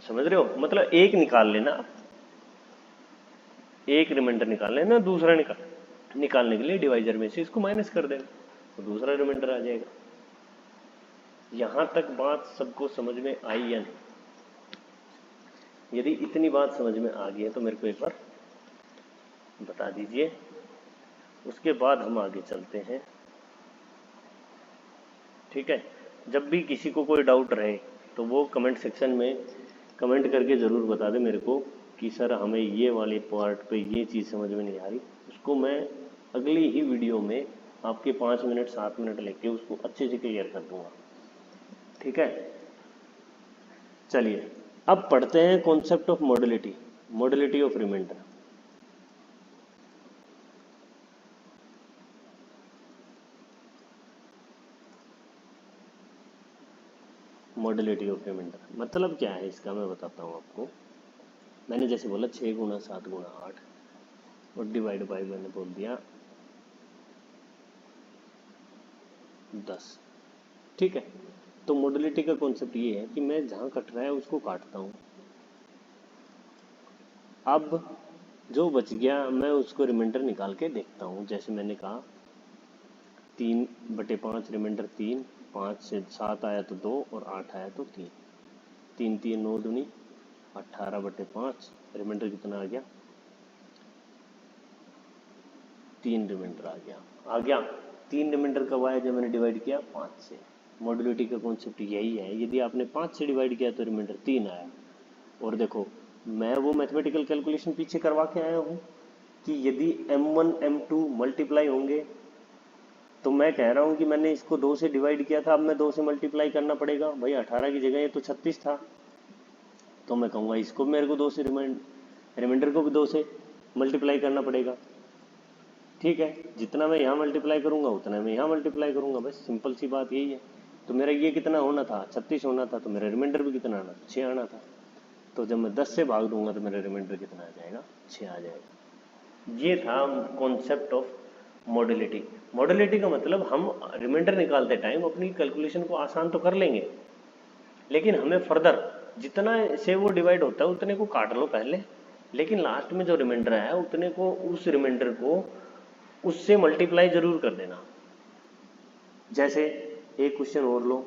समझ रहे हो, मतलब एक निकाल लेना, एक रिमाइंडर निकाल लेना, दूसरा निकालने के लिए डिवाइजर में से इसको माइनस कर देना, तो दूसरा रिमाइंडर आ जाएगा। यहां तक बात सबको समझ में आई या नहीं? यदि इतनी बात समझ में आ गई है तो मेरे को एक बार बता दीजिए, उसके बाद हम आगे चलते हैं। ठीक है, जब भी किसी को कोई डाउट रहे तो वो कमेंट सेक्शन में कमेंट करके ज़रूर बता दे मेरे को कि सर हमें ये वाले पार्ट पे ये चीज़ समझ में नहीं आ रही, उसको मैं अगली ही वीडियो में आपके 5 मिनट 7 मिनट लेके उसको अच्छे से क्लियर कर दूंगा। ठीक है, चलिए अब पढ़ते हैं concept of modularity, modularity of remainder. Modularity of remainder मतलब क्या है इसका मैं बताता हूँ आपको। मैंने जैसे बोला 6 गुना 7 गुना 8 और डिवाइड बाई मैंने बोल दिया 10। ठीक है, तो मॉडुलिटी का कॉन्सेप्ट ये है कि मैं जहाँ कट रहा है उसको काटता हूँ, अब जो बच गया मैं उसको रिमाइंडर निकाल के देखता हूँ। जैसे मैंने कहा 3/5 रिमाइंडर 3, 5 से 7 आया तो 2 और 8 आया तो 3, 3 3 9 दूनी 18/5, रिमाइंडर कितना आ गया, 3 रिमाइंडर आ गया 3 रिमाइंडर कब आया, जब मैंने डिवाइड किया 5 से। मॉडुलिटी का कॉन्सेप्ट यही है, यदि आपने 5 से डिवाइड किया तो रिमाइंडर 3 आया। और देखो मैं वो मैथमेटिकल कैलकुलेशन पीछे करवा के आया हूँ कि यदि m1 m2 मल्टीप्लाई होंगे, तो मैं कह रहा हूँ कि मैंने इसको 2 से डिवाइड किया था, अब मैं 2 से मल्टीप्लाई करना पड़ेगा, भाई 18 की जगह ये तो 36 था, तो मैं कहूँगा इसको मेरे को 2 से रिमाइंडर को भी 2 से मल्टीप्लाई करना पड़ेगा। ठीक है, जितना मैं यहाँ मल्टीप्लाई करूँगा उतना मैं यहाँ मल्टीप्लाई करूँगा, बस सिंपल सी बात यही है। तो मेरा ये कितना होना था, 36 होना था, तो मेरा रिमाइंडर भी कितना आना था, 6 आना था। तो जब मैं 10 से भाग दूंगा तो मेरा रिमाइंडर कितना आ जाएगा, 6 आ जाएगा। ये था कॉन्सेप्ट ऑफ मॉडुलिटी। मॉडुलिटी का मतलब हम रिमाइंडर निकालते टाइम अपनी कैलकुलेशन को आसान तो कर लेंगे, लेकिन हमें फर्दर जितना से वो डिवाइड होता है उतने को काट लो पहले, लेकिन लास्ट में जो रिमाइंडर है उतने को, उस रिमाइंडर को उससे मल्टीप्लाई जरूर कर देना। जैसे एक क्वेश्चन और लो,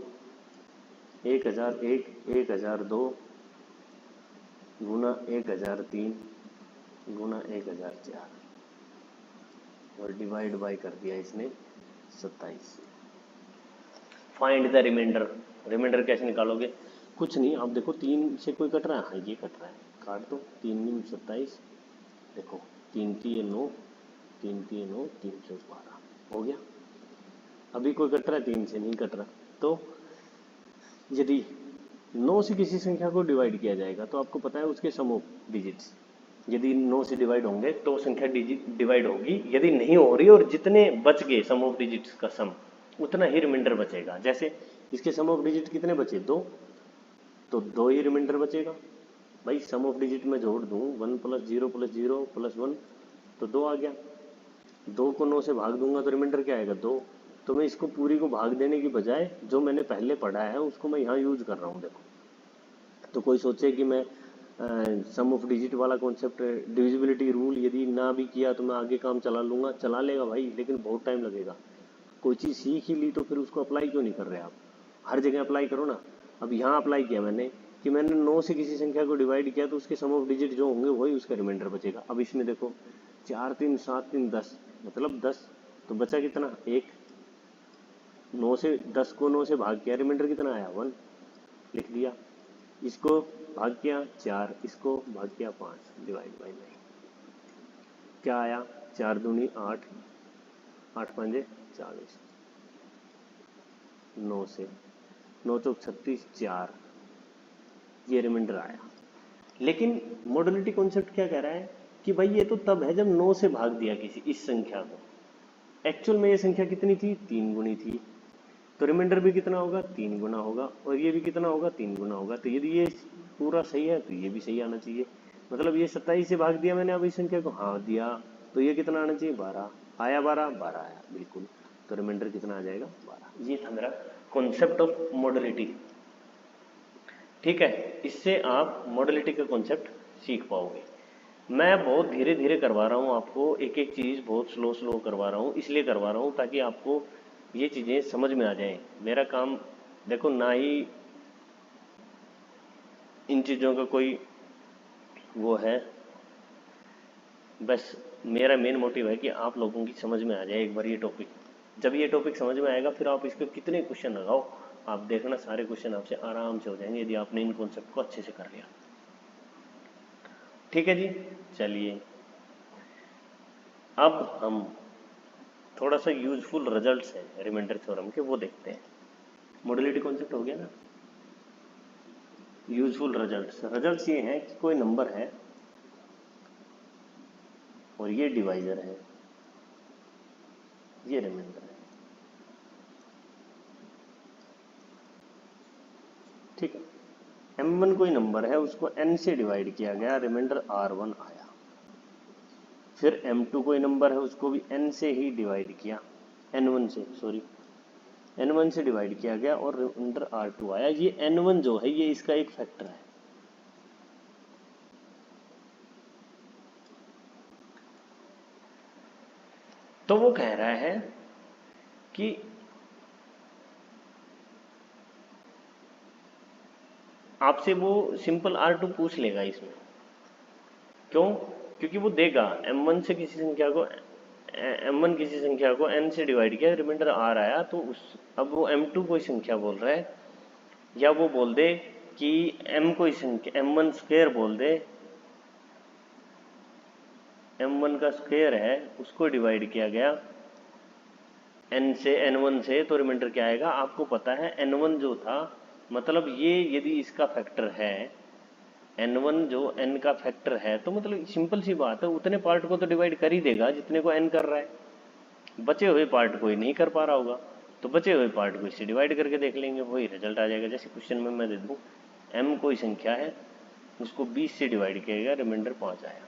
1001 1002 गुना 1003 गुना 1004 और डिवाइड बाय कर दिया इसने 27। Find the remainder. रिमाइंडर कैसे निकालोगे, कुछ नहीं, आप देखो 3 से कोई कट रहा है, हाँ ये कट रहा है, काट दो, 3 × 27, देखो 3 3 9 3 3 9 3 4 12 हो गया। अभी कोई कट रहा है, 3 से नहीं कट रहा। तो यदि 9 से किसी संख्या को डिवाइड किया जाएगा तो आपको पता है उसके सम ऑफ डिजिट्स, यदि 9 से डिवाइड होंगे तो संख्या डिवाइड होगी, यदि नहीं हो रही और जितने बच गए सम ऑफ डिजिट्स का सम, उतना ही रिमाइंडर बचेगा। जैसे इसके सम ऑफ डिजिट कितने बचे, 2, तो 2 ही रिमाइंडर बचेगा। भाई सम ऑफ डिजिट में जोड़ दूं 1 + 0 + 0 + 1 तो 2 आ गया, 2 को 9 से भाग दूंगा तो रिमाइंडर क्या आएगा, 2। तो मैं इसको पूरी को भाग देने की बजाय जो मैंने पहले पढ़ा है उसको मैं यहाँ यूज कर रहा हूँ। देखो, तो कोई सोचे कि मैं सम ऑफ डिजिट वाला कॉन्सेप्ट, डिविजिबिलिटी रूल यदि ना भी किया तो मैं आगे काम चला लूँगा, चला लेगा भाई, लेकिन बहुत टाइम लगेगा। कोई चीज़ सीख ही ली तो फिर उसको अप्लाई क्यों नहीं कर रहे आप? हर जगह अप्लाई करो ना। अब यहाँ अप्लाई किया मैंने कि मैंने 9 से किसी संख्या को डिवाइड किया तो उसके सम ऑफ डिजिट जो होंगे वही उसका रिमाइंडर बचेगा। अब इसमें देखो 4 3 7 3 10, मतलब 10, तो बचा कितना? 1। 9 से 10 को 9 से भाग किया, रिमाइंडर कितना आया? 1, लिख दिया। इसको भाग किया 4, इसको भाग किया 5, डिवाइड बाई 9, क्या आया? 4 दूनी 8, 8 पंजे 40, 9 से 9 चौक 36, 4, ये रिमाइंडर आया। लेकिन मॉडुलिटी कॉन्सेप्ट क्या कह रहा है कि भाई ये तो तब है जब 9 से भाग दिया किसी इस संख्या को। एक्चुअल में ये संख्या कितनी थी? 3 गुनी थी, तो रिमाइंडर भी कितना होगा? 3 गुना होगा, और ये भी कितना होगा? 3 गुना होगा। तो यदि ये पूरा सही है तो ये भी सही आना चाहिए। मतलब ये 27 से भाग दिया मैंने अब इस संख्या को, हाँ दिया, तो ये कितना आना चाहिए? 12 आया, 12 आया, बिल्कुल। तो रिमाइंडर कितना आ जाएगा? 12। ये था मेरा कॉन्सेप्ट ऑफ मॉडुलिटी। ठीक है, इससे आप मॉडुलिटी का कॉन्सेप्ट सीख पाओगे। मैं बहुत धीरे धीरे करवा रहा हूँ आपको, एक एक चीज़ बहुत स्लो स्लो करवा रहा हूँ, इसलिए करवा रहा हूँ ताकि आपको ये चीज़ें समझ में आ जाएं। मेरा काम देखो, ना ही इन चीज़ों का कोई वो है, बस मेरा मेन मोटिव है कि आप लोगों की समझ में आ जाए एक बार ये टॉपिक। जब ये टॉपिक समझ में आएगा फिर आप इसके कितने क्वेश्चन लगाओ, आप देखना सारे क्वेश्चन आपसे आराम से हो जाएंगे यदि आपने इन कॉन्सेप्ट को अच्छे से कर लिया। ठीक है जी, चलिए अब हम थोड़ा सा यूजफुल रिजल्ट्स हैं रिमाइंडर थ्योरम के, वो देखते हैं। मॉडुलिटी कॉन्सेप्ट हो गया ना। यूजफुल रिजल्ट्स ये हैं कि कोई नंबर है और ये डिवाइजर है, ये रिमाइंडर है। ठीक है, m1 कोई नंबर है, उसको n से डिवाइड किया गया, रिमाइंडर r1 आया। फिर m2 कोई नंबर है, उसको भी n से ही डिवाइड किया, n1 से, सॉरी n1 से डिवाइड किया गया और रिमाइंडर r2 आया। ये n1 जो है ये इसका एक फैक्टर है। तो वो कह रहा है कि आपसे वो सिंपल R2 पूछ लेगा इसमें। क्यों? क्योंकि वो देगा m1 से किसी संख्या को, m1 किसी संख्या को n से डिवाइड किया, रिमाइंडर r आया, तो उस अब वो m2 कोई संख्या बोल रहा है, या वो बोल दे कि m कोई संख्या, m1 स्क्वायर बोल दे, m1 का स्क्वायर है, उसको डिवाइड किया गया n से, n1 से, तो रिमाइंडर क्या आएगा? आपको पता है n1 जो था, मतलब ये यदि इसका फैक्टर है, n1 जो n का फैक्टर है, तो मतलब सिंपल सी बात है, उतने पार्ट को तो डिवाइड कर ही देगा जितने को n कर रहा है। बचे हुए पार्ट कोई नहीं कर पा रहा होगा, तो बचे हुए पार्ट को इससे डिवाइड करके देख लेंगे, वही रिजल्ट आ जाएगा। जैसे क्वेश्चन में मैं दे दूँ m कोई संख्या है, उसको 20 से डिवाइड किया गया, रिमाइंडर 5 आया।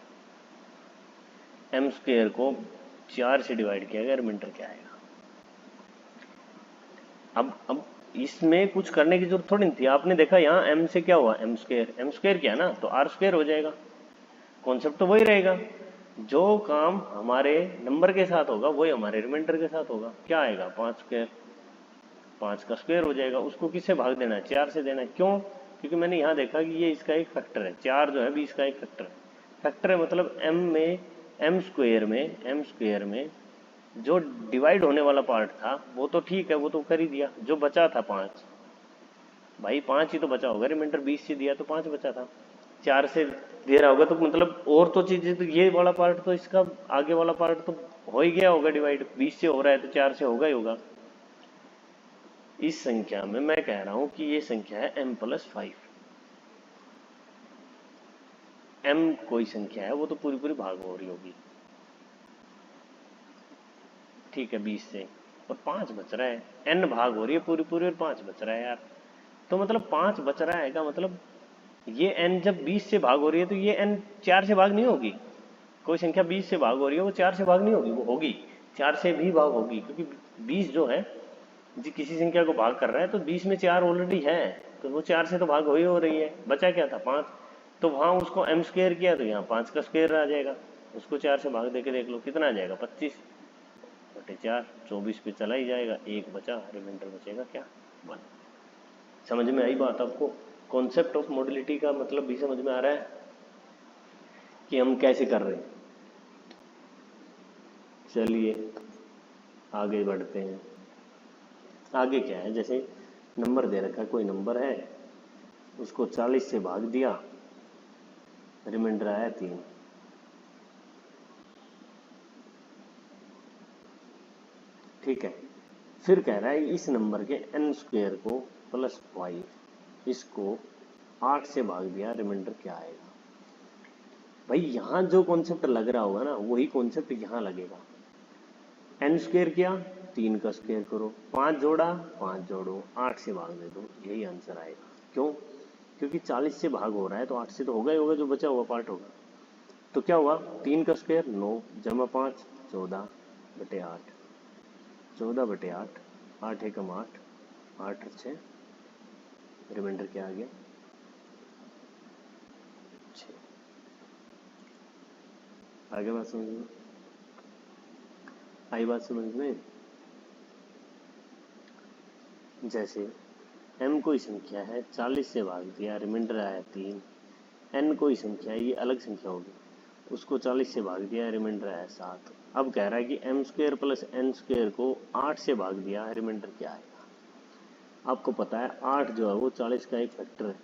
m स्क्वायर को 4 से डिवाइड किया गया, रिमाइंडर क्या आएगा? अब इसमें कुछ करने की जरूरत थोड़ी नहीं थी। आपने देखा यहाँ m से क्या हुआ? m स्क्वायर क्या है ना, तो r स्क्वायर हो जाएगा। कॉन्सेप्ट तो वही रहेगा, जो काम हमारे नंबर के साथ होगा वही हमारे रिमाइंडर के साथ होगा। क्या आएगा? 5 स्क्वायर, 5 का स्क्वायर हो जाएगा। उसको किससे भाग देना है? 4 से देना है। क्यों? क्योंकि मैंने यहाँ देखा कि ये इसका एक फैक्टर है, 4 जो है भी इसका एक फैक्टर है। फैक्टर है मतलब m स्क्वायर में जो डिवाइड होने वाला पार्ट था वो तो ठीक है, वो तो कर ही दिया। जो बचा था 5, भाई 5 ही तो बचा होगा, रिमाइंडर 20 से दिया तो 5 बचा था, 4 से दे रहा होगा, तो मतलब और तो चीजें, तो ये वाला पार्ट तो इसका आगे वाला पार्ट तो हो ही गया होगा डिवाइड, 20 से हो रहा है तो 4 से होगा ही होगा। इस संख्या में मैं कह रहा हूं कि ये संख्या है m+5। m कोई संख्या है, वो तो पूरी पूरी भाग हो रही होगी, ठीक है, 20 से, और 5 बच रहा है, n भाग हो रही है पूरी पूरी और 5 बच रहा है यार। तो मतलब 5 बच रहा है का मतलब ये n जब 20 से भाग हो रही है तो ये n 4 से भाग नहीं होगी। कोई संख्या 20 से भाग हो रही है वो 4 से भाग नहीं होगी, वो होगी 4 से भी भाग होगी, क्योंकि 20 जो है जी किसी संख्या को भाग कर रहा है तो 20 में 4 ऑलरेडी है, तो वो 4 से तो भाग हो ही हो रही है। बचा क्या था? 5। तो वहां उसको m स्क्वायर किया तो यहाँ 5 का स्क्वायर आ जाएगा। उसको 4 से भाग देके देख लो कितना आ जाएगा, 25/4, 24 पे चला ही जाएगा, 1 बचा, रिमाइंडर बचेगा क्या, 1। समझ में आई बात आपको? कॉन्सेप्ट ऑफ मॉड्यूलिटी का मतलब भी समझ में आ रहा है कि हम कैसे कर रहे हैं। चलिए आगे बढ़ते हैं। आगे क्या है, जैसे नंबर दे रखा है, कोई नंबर है, उसको 40 से भाग दिया, रिमाइंडर आया 3। ठीक है, फिर कह रहा है इस नंबर के n स्क्वायर को प्लस 5, इसको 8 से भाग दिया, रिमाइंडर क्या आएगा? भाई यहाँ जो कॉन्सेप्ट लग रहा होगा ना वही कॉन्सेप्ट यहाँ लगेगा। n स्क्वायर किया, 3 का स्क्वायर करो, 5 जोड़ा, 5 जोड़ो, 8 से भाग दे दो, यही आंसर आएगा। क्यों? क्योंकि 40 से भाग हो रहा है तो 8 से तो होगा ही होगा, जो बचा हुआ पार्ट होगा। तो क्या हुआ, 3 का स्क्वायर 9 जमा 5 14/8, 14/8, 8 एकम 8, 8 अच्छे, रिमाइंडर क्या आ गया, 6। आगे बात समझ में आई? बात समझ में? जैसे m कोई संख्या है, 40 से भाग दिया, रिमाइंडर आया 3। n कोई संख्या है, ये अलग संख्या होगी, उसको 40 से भाग दिया, रिमाइंडर आया 7। अब कह रहा है कि m square plus n square को 8 से भाग दिया, रिमाइंडर क्या आएगा? आपको पता है 8 जो है वो 40 का एक फैक्टर है,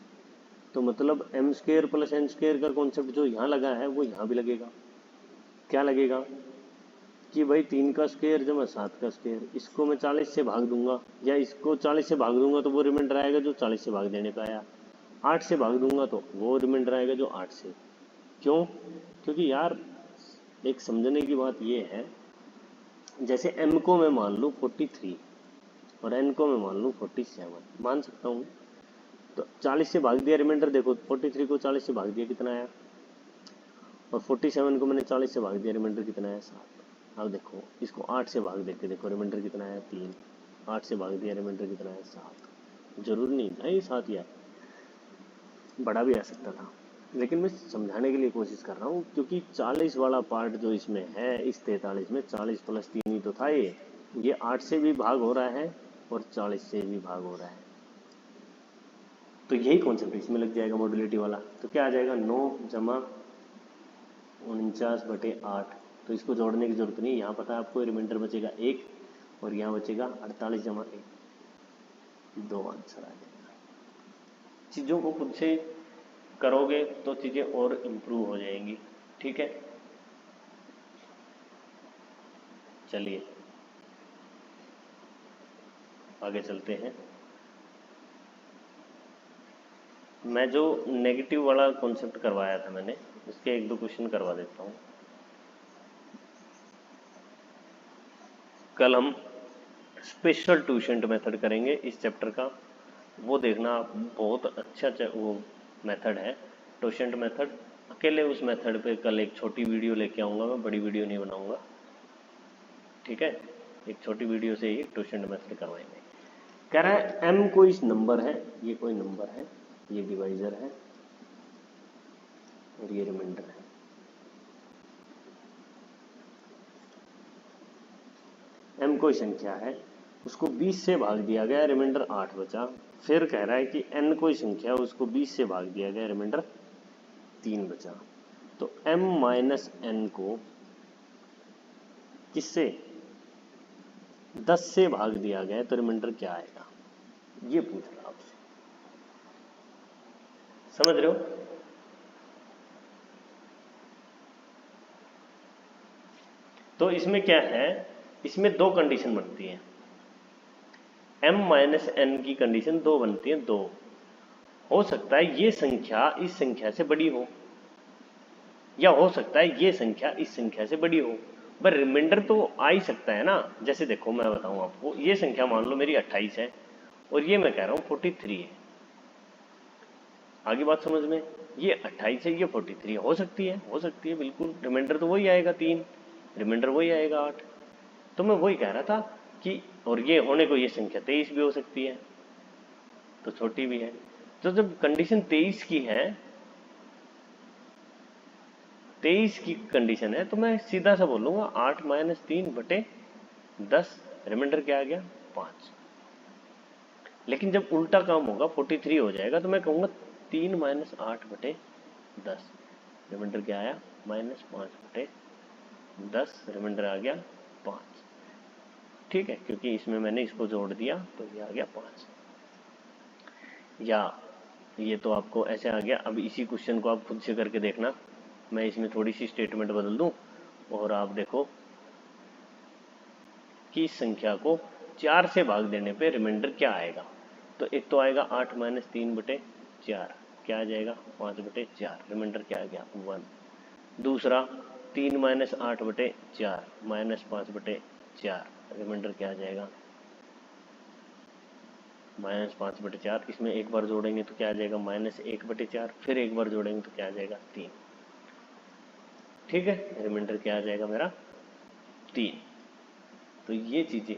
तो मतलब m square plus n square का कॉन्सेप्ट जो यहाँ लगा है वो यहाँ भी लगेगा। क्या लगेगा कि भाई 3 का स्क्वायर जमा 7 का स्क्वायर, इसको मैं 40 से भाग दूंगा या इसको 40 से भाग दूंगा तो वो रिमाइंडर आएगा जो 40 से भाग देने पे आया, 8 से भाग दूंगा तो वो रिमाइंडर आएगा जो 8 से। क्यों? क्योंकि यार एक समझने की बात ये है, जैसे m को मैं मान लूँ 43 और n को मैं मान लूँ 47, मान सकता हूँ, तो 40 से भाग दिया, रिमाइंडर देखो 43 को 40 से भाग दिया कितना आया, और 47 को मैंने 40 से भाग दिया, रिमाइंडर कितना आया 7। अब देखो इसको 8 से भाग देके देखो, रिमाइंडर कितना आया 3, 8 से भाग दिया, रिमाइंडर कितना आया 7। जरूरी नहीं था ये 7 ही आया, बड़ा भी आ सकता था, लेकिन मैं समझाने के लिए कोशिश कर रहा हूँ, क्योंकि 40 वाला पार्ट जो इसमें है, इस 43 में 40 प्लस 3 ही तो था, ये 8 से भी भाग हो रहा है और 40 से भी भाग हो रहा है, तो यही कॉन्सेप्ट इसमें लग जाएगा मॉड्यूलिटी वाला। तो क्या आ जाएगा, 9 जमा 49/8, तो इसको जोड़ने की जरूरत नहीं, यहाँ पता है आपको रिमाइंडर बचेगा 1 और यहाँ बचेगा 48 जमा 1, 2 आंसर आ जाएगा। चीज़ों को खुद से करोगे तो चीज़ें और इम्प्रूव हो जाएंगी। ठीक है, चलिए आगे चलते हैं। मैं जो नेगेटिव वाला कॉन्सेप्ट करवाया था मैंने, उसके 1-2 क्वेश्चन करवा देता हूँ। कल हम स्पेशल ट्यूशेंट मेथड करेंगे इस चैप्टर का, वो देखना आप, बहुत अच्छा वो मेथड है ट्यूशेंट मेथड। अकेले उस मेथड पे कल एक छोटी वीडियो लेके आऊँगा मैं, बड़ी वीडियो नहीं बनाऊँगा। ठीक है, एक छोटी वीडियो से ही ट्यूशेंट मेथड करवाएंगे। कह रहा है m कोई नंबर है, ये कोई नंबर है, ये डिवाइजर है और ये रिमाइंडर है। m कोई संख्या है, उसको 20 से भाग दिया गया, रिमाइंडर 8 बचा। फिर कह रहा है कि n कोई संख्या, उसको 20 से भाग दिया गया, रिमाइंडर 3 बचा। तो m माइनस n को किससे, 10 से भाग दिया गया, तो रिमाइंडर क्या आएगा, ये पूछ रहा आपसे। समझ रहे हो? तो इसमें क्या है, इसमें 2 कंडीशन बनती है, m माइनस n की कंडीशन 2 बनती है। 2 हो सकता है ये संख्या इस संख्या से बड़ी हो, या हो सकता है ये संख्या इस संख्या से बड़ी हो, पर रिमाइंडर तो आ ही सकता है ना। जैसे देखो मैं बताऊं आपको, ये संख्या मान लो मेरी 28 है और ये मैं कह रहा हूँ 43 है। आगे बात समझ में, ये 28 है, ये 43 हो सकती है, हो सकती है बिल्कुल, रिमाइंडर तो वही आएगा 3, रिमाइंडर वही आएगा 8। तो मैं वही कह रहा था कि, और ये होने को ये संख्या 23 भी हो सकती है, तो छोटी भी है। तो जब कंडीशन 23 की है 23 की कंडीशन है तो मैं सीधा सा बोलूंगा 8 माइनस 3/10, रिमाइंडर क्या आ गया 5। लेकिन जब उल्टा काम होगा 43 हो जाएगा तो मैं कहूँगा 3 माइनस 8/10, रिमाइंडर क्या आया -5/10, रिमाइंडर आ गया 5। ठीक है, क्योंकि इसमें मैंने इसको जोड़ दिया तो ये आ गया 5। या ये तो आपको ऐसे आ गया। अब इसी क्वेश्चन को आप खुद से करके देखना, मैं इसमें थोड़ी सी स्टेटमेंट बदल दूं और आप देखो कि इस संख्या को 4 से भाग देने पे रिमाइंडर क्या आएगा। तो एक तो आएगा 8 माइनस 3/4, क्या आ जाएगा 5/4, रिमाइंडर क्या आ गया 1। दूसरा 3 माइनस 8/4 माइनस 5/4, रिमाइंडर क्या आ जाएगा -5/4। इसमें एक बार जोड़ेंगे तो क्या आ जाएगा -1/4, फिर एक बार जोड़ेंगे तो क्या आ जाएगा 3। ठीक है, रिमाइंडर क्या आ जाएगा मेरा 3। तो ये चीजें,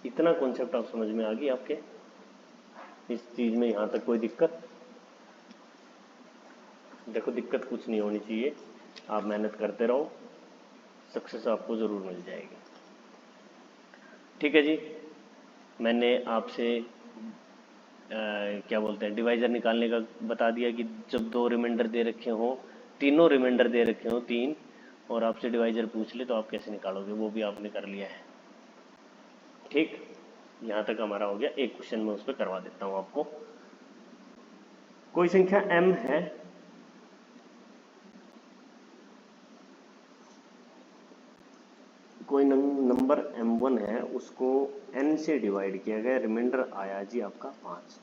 इतना कॉन्सेप्ट आप समझ में आ गई आपके इस चीज में, यहाँ तक कोई दिक्कत? देखो दिक्कत कुछ नहीं होनी चाहिए, आप मेहनत करते रहो, सक्सेस आपको जरूर मिल जाएगी। ठीक है जी, मैंने आपसे क्या बोलते हैं डिवाइजर निकालने का बता दिया कि जब 2 रिमाइंडर दे रखे हो, तीनों रिमाइंडर दे रखे हो 3, और आपसे डिवाइजर पूछ ले तो आप कैसे निकालोगे, वो भी आपने कर लिया है। ठीक, यहाँ तक हमारा हो गया। एक क्वेश्चन में उस पर करवा देता हूँ आपको। कोई संख्या m है, कोई नंबर m1 है, उसको n से डिवाइड किया गया, रिमाइंडर आया जी आपका 5।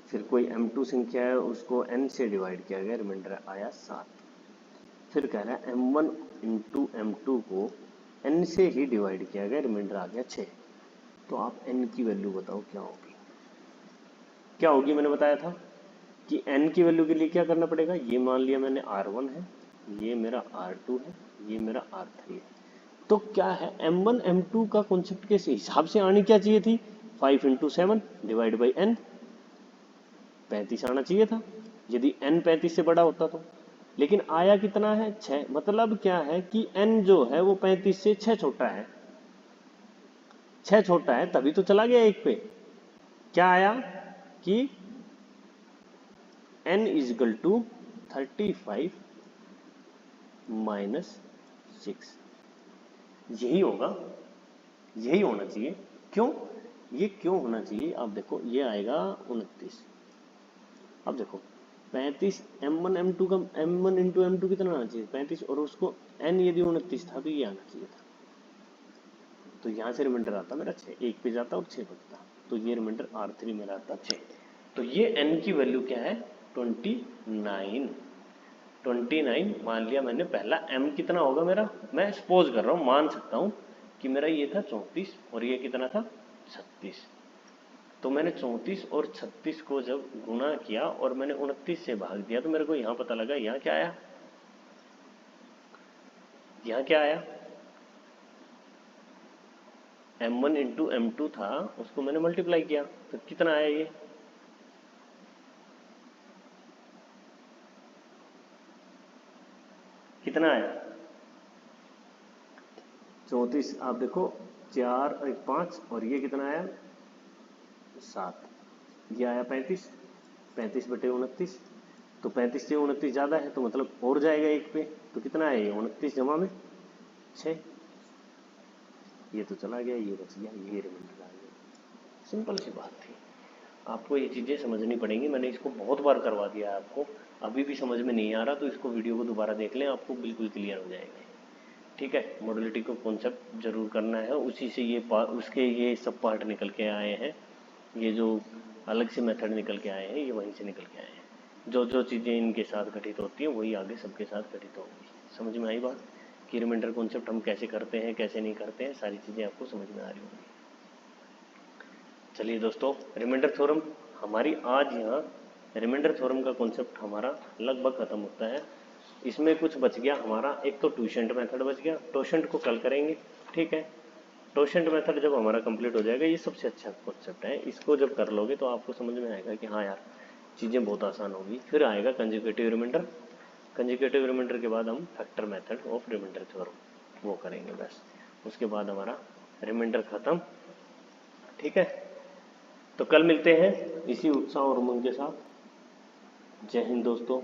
फिर कोई m2 संख्या है, उसको n से डिवाइड किया गया, रिमाइंडर आया 7। फिर कह रहा है m1 इंटू m2 को n से ही डिवाइड किया गया, रिमाइंडर आ गया 6। तो आप n की वैल्यू बताओ क्या होगी। क्या होगी, मैंने बताया था कि n की वैल्यू के लिए क्या करना पड़ेगा। ये मान लिया मैंने R1 है, ये मेरा R2 है, ये मेरा R3 है। तो क्या है m1 m2 का कॉन्सेप्ट के हिसाब से आनी क्या चाहिए थी, 5 इंटू 7 डिवाइड बाई n, 35 आना चाहिए था यदि n 35 से बड़ा होता तो। लेकिन आया कितना है 6, मतलब क्या है कि n जो है वो 35 से 6 छोटा है, 6 छोटा है, तभी तो चला गया 1 पे। क्या आया कि n is equal to 35 minus 6, यही होगा, यही होना चाहिए। क्यों, ये क्यों होना चाहिए, आप देखो ये आएगा 29। अब देखो 35 m1 m2 का m1 इंटू m2 कितना आना चाहिए 35, और उसको n यदि 29 था तो ये आना चाहिए था। तो यहाँ से रिमाइंडर आता मेरा 6, 1 पे जाता और 6 बचता, तो ये रिमाइंडर R3 मेरा आता 6। तो ये n की वैल्यू क्या है 29। 29 मान लिया मैंने। पहला m कितना होगा मेरा, मैं सपोज कर रहा हूँ, मान सकता हूँ कि मेरा ये था 34 और ये कितना था 36। तो मैंने 34 और 36 को जब गुना किया और मैंने 29 से भाग दिया तो मेरे को यहाँ पता लगा, यहाँ क्या आया, यहाँ क्या आया m1 इंटू m2 था, उसको मैंने मल्टीप्लाई किया तो कितना आया, ये कितना आया 34। आप देखो 4 और 5 और ये कितना आया 7, ये आया 35, 35/29। तो 35 से 29 ज़्यादा है तो मतलब और जाएगा 1 पे, तो कितना है ये 29 जमा में 6, ये तो चला गया, ये बच गया, ये रिमाइंडर आ गया। सिंपल सी बात थी। आपको ये चीज़ें समझनी पड़ेंगी, मैंने इसको बहुत बार करवा दिया है आपको, अभी भी समझ में नहीं आ रहा तो इसको वीडियो को दोबारा देख लें, आपको बिल्कुल क्लियर हो जाएगा। ठीक है, मॉडुलरिटी को कॉन्सेप्ट जरूर करना है, उसी से ये उसके ये सब पार्ट निकल के आए हैं, ये जो अलग से मेथड निकल के आए हैं ये वहीं से निकल के आए हैं। जो जो चीज़ें इनके साथ घटित होती हैं वही आगे सबके साथ घटित होंगी। समझ में आई बात कि रिमाइंडर कॉन्सेप्ट हम कैसे करते हैं कैसे नहीं करते हैं, सारी चीज़ें आपको समझ में आ रही होंगी। चलिए दोस्तों, रिमाइंडर थ्योरम हमारी आज यहाँ रिमाइंडर थ्योरम का कॉन्सेप्ट हमारा लगभग खत्म होता है। इसमें कुछ बच गया हमारा, एक तो टोशेंट मेथड बच गया, टोशेंट को कल करेंगे। ठीक है, टोशेंट मेथड जब हमारा कंप्लीट हो जाएगा, ये सबसे अच्छा कॉन्सेप्ट है, इसको जब कर लोगे तो आपको समझ में आएगा कि हाँ यार चीज़ें बहुत आसान होगी। फिर आएगा कंजुगेटिव रिमाइंडर, कंजुगेटिव रिमाइंडर के बाद हम factor method of remainder theorem वो करेंगे बस, उसके बाद हमारा रिमाइंडर खत्म। ठीक है, तो कल मिलते हैं इसी उत्साह और उमंग के साथ। जय हिंद दोस्तों।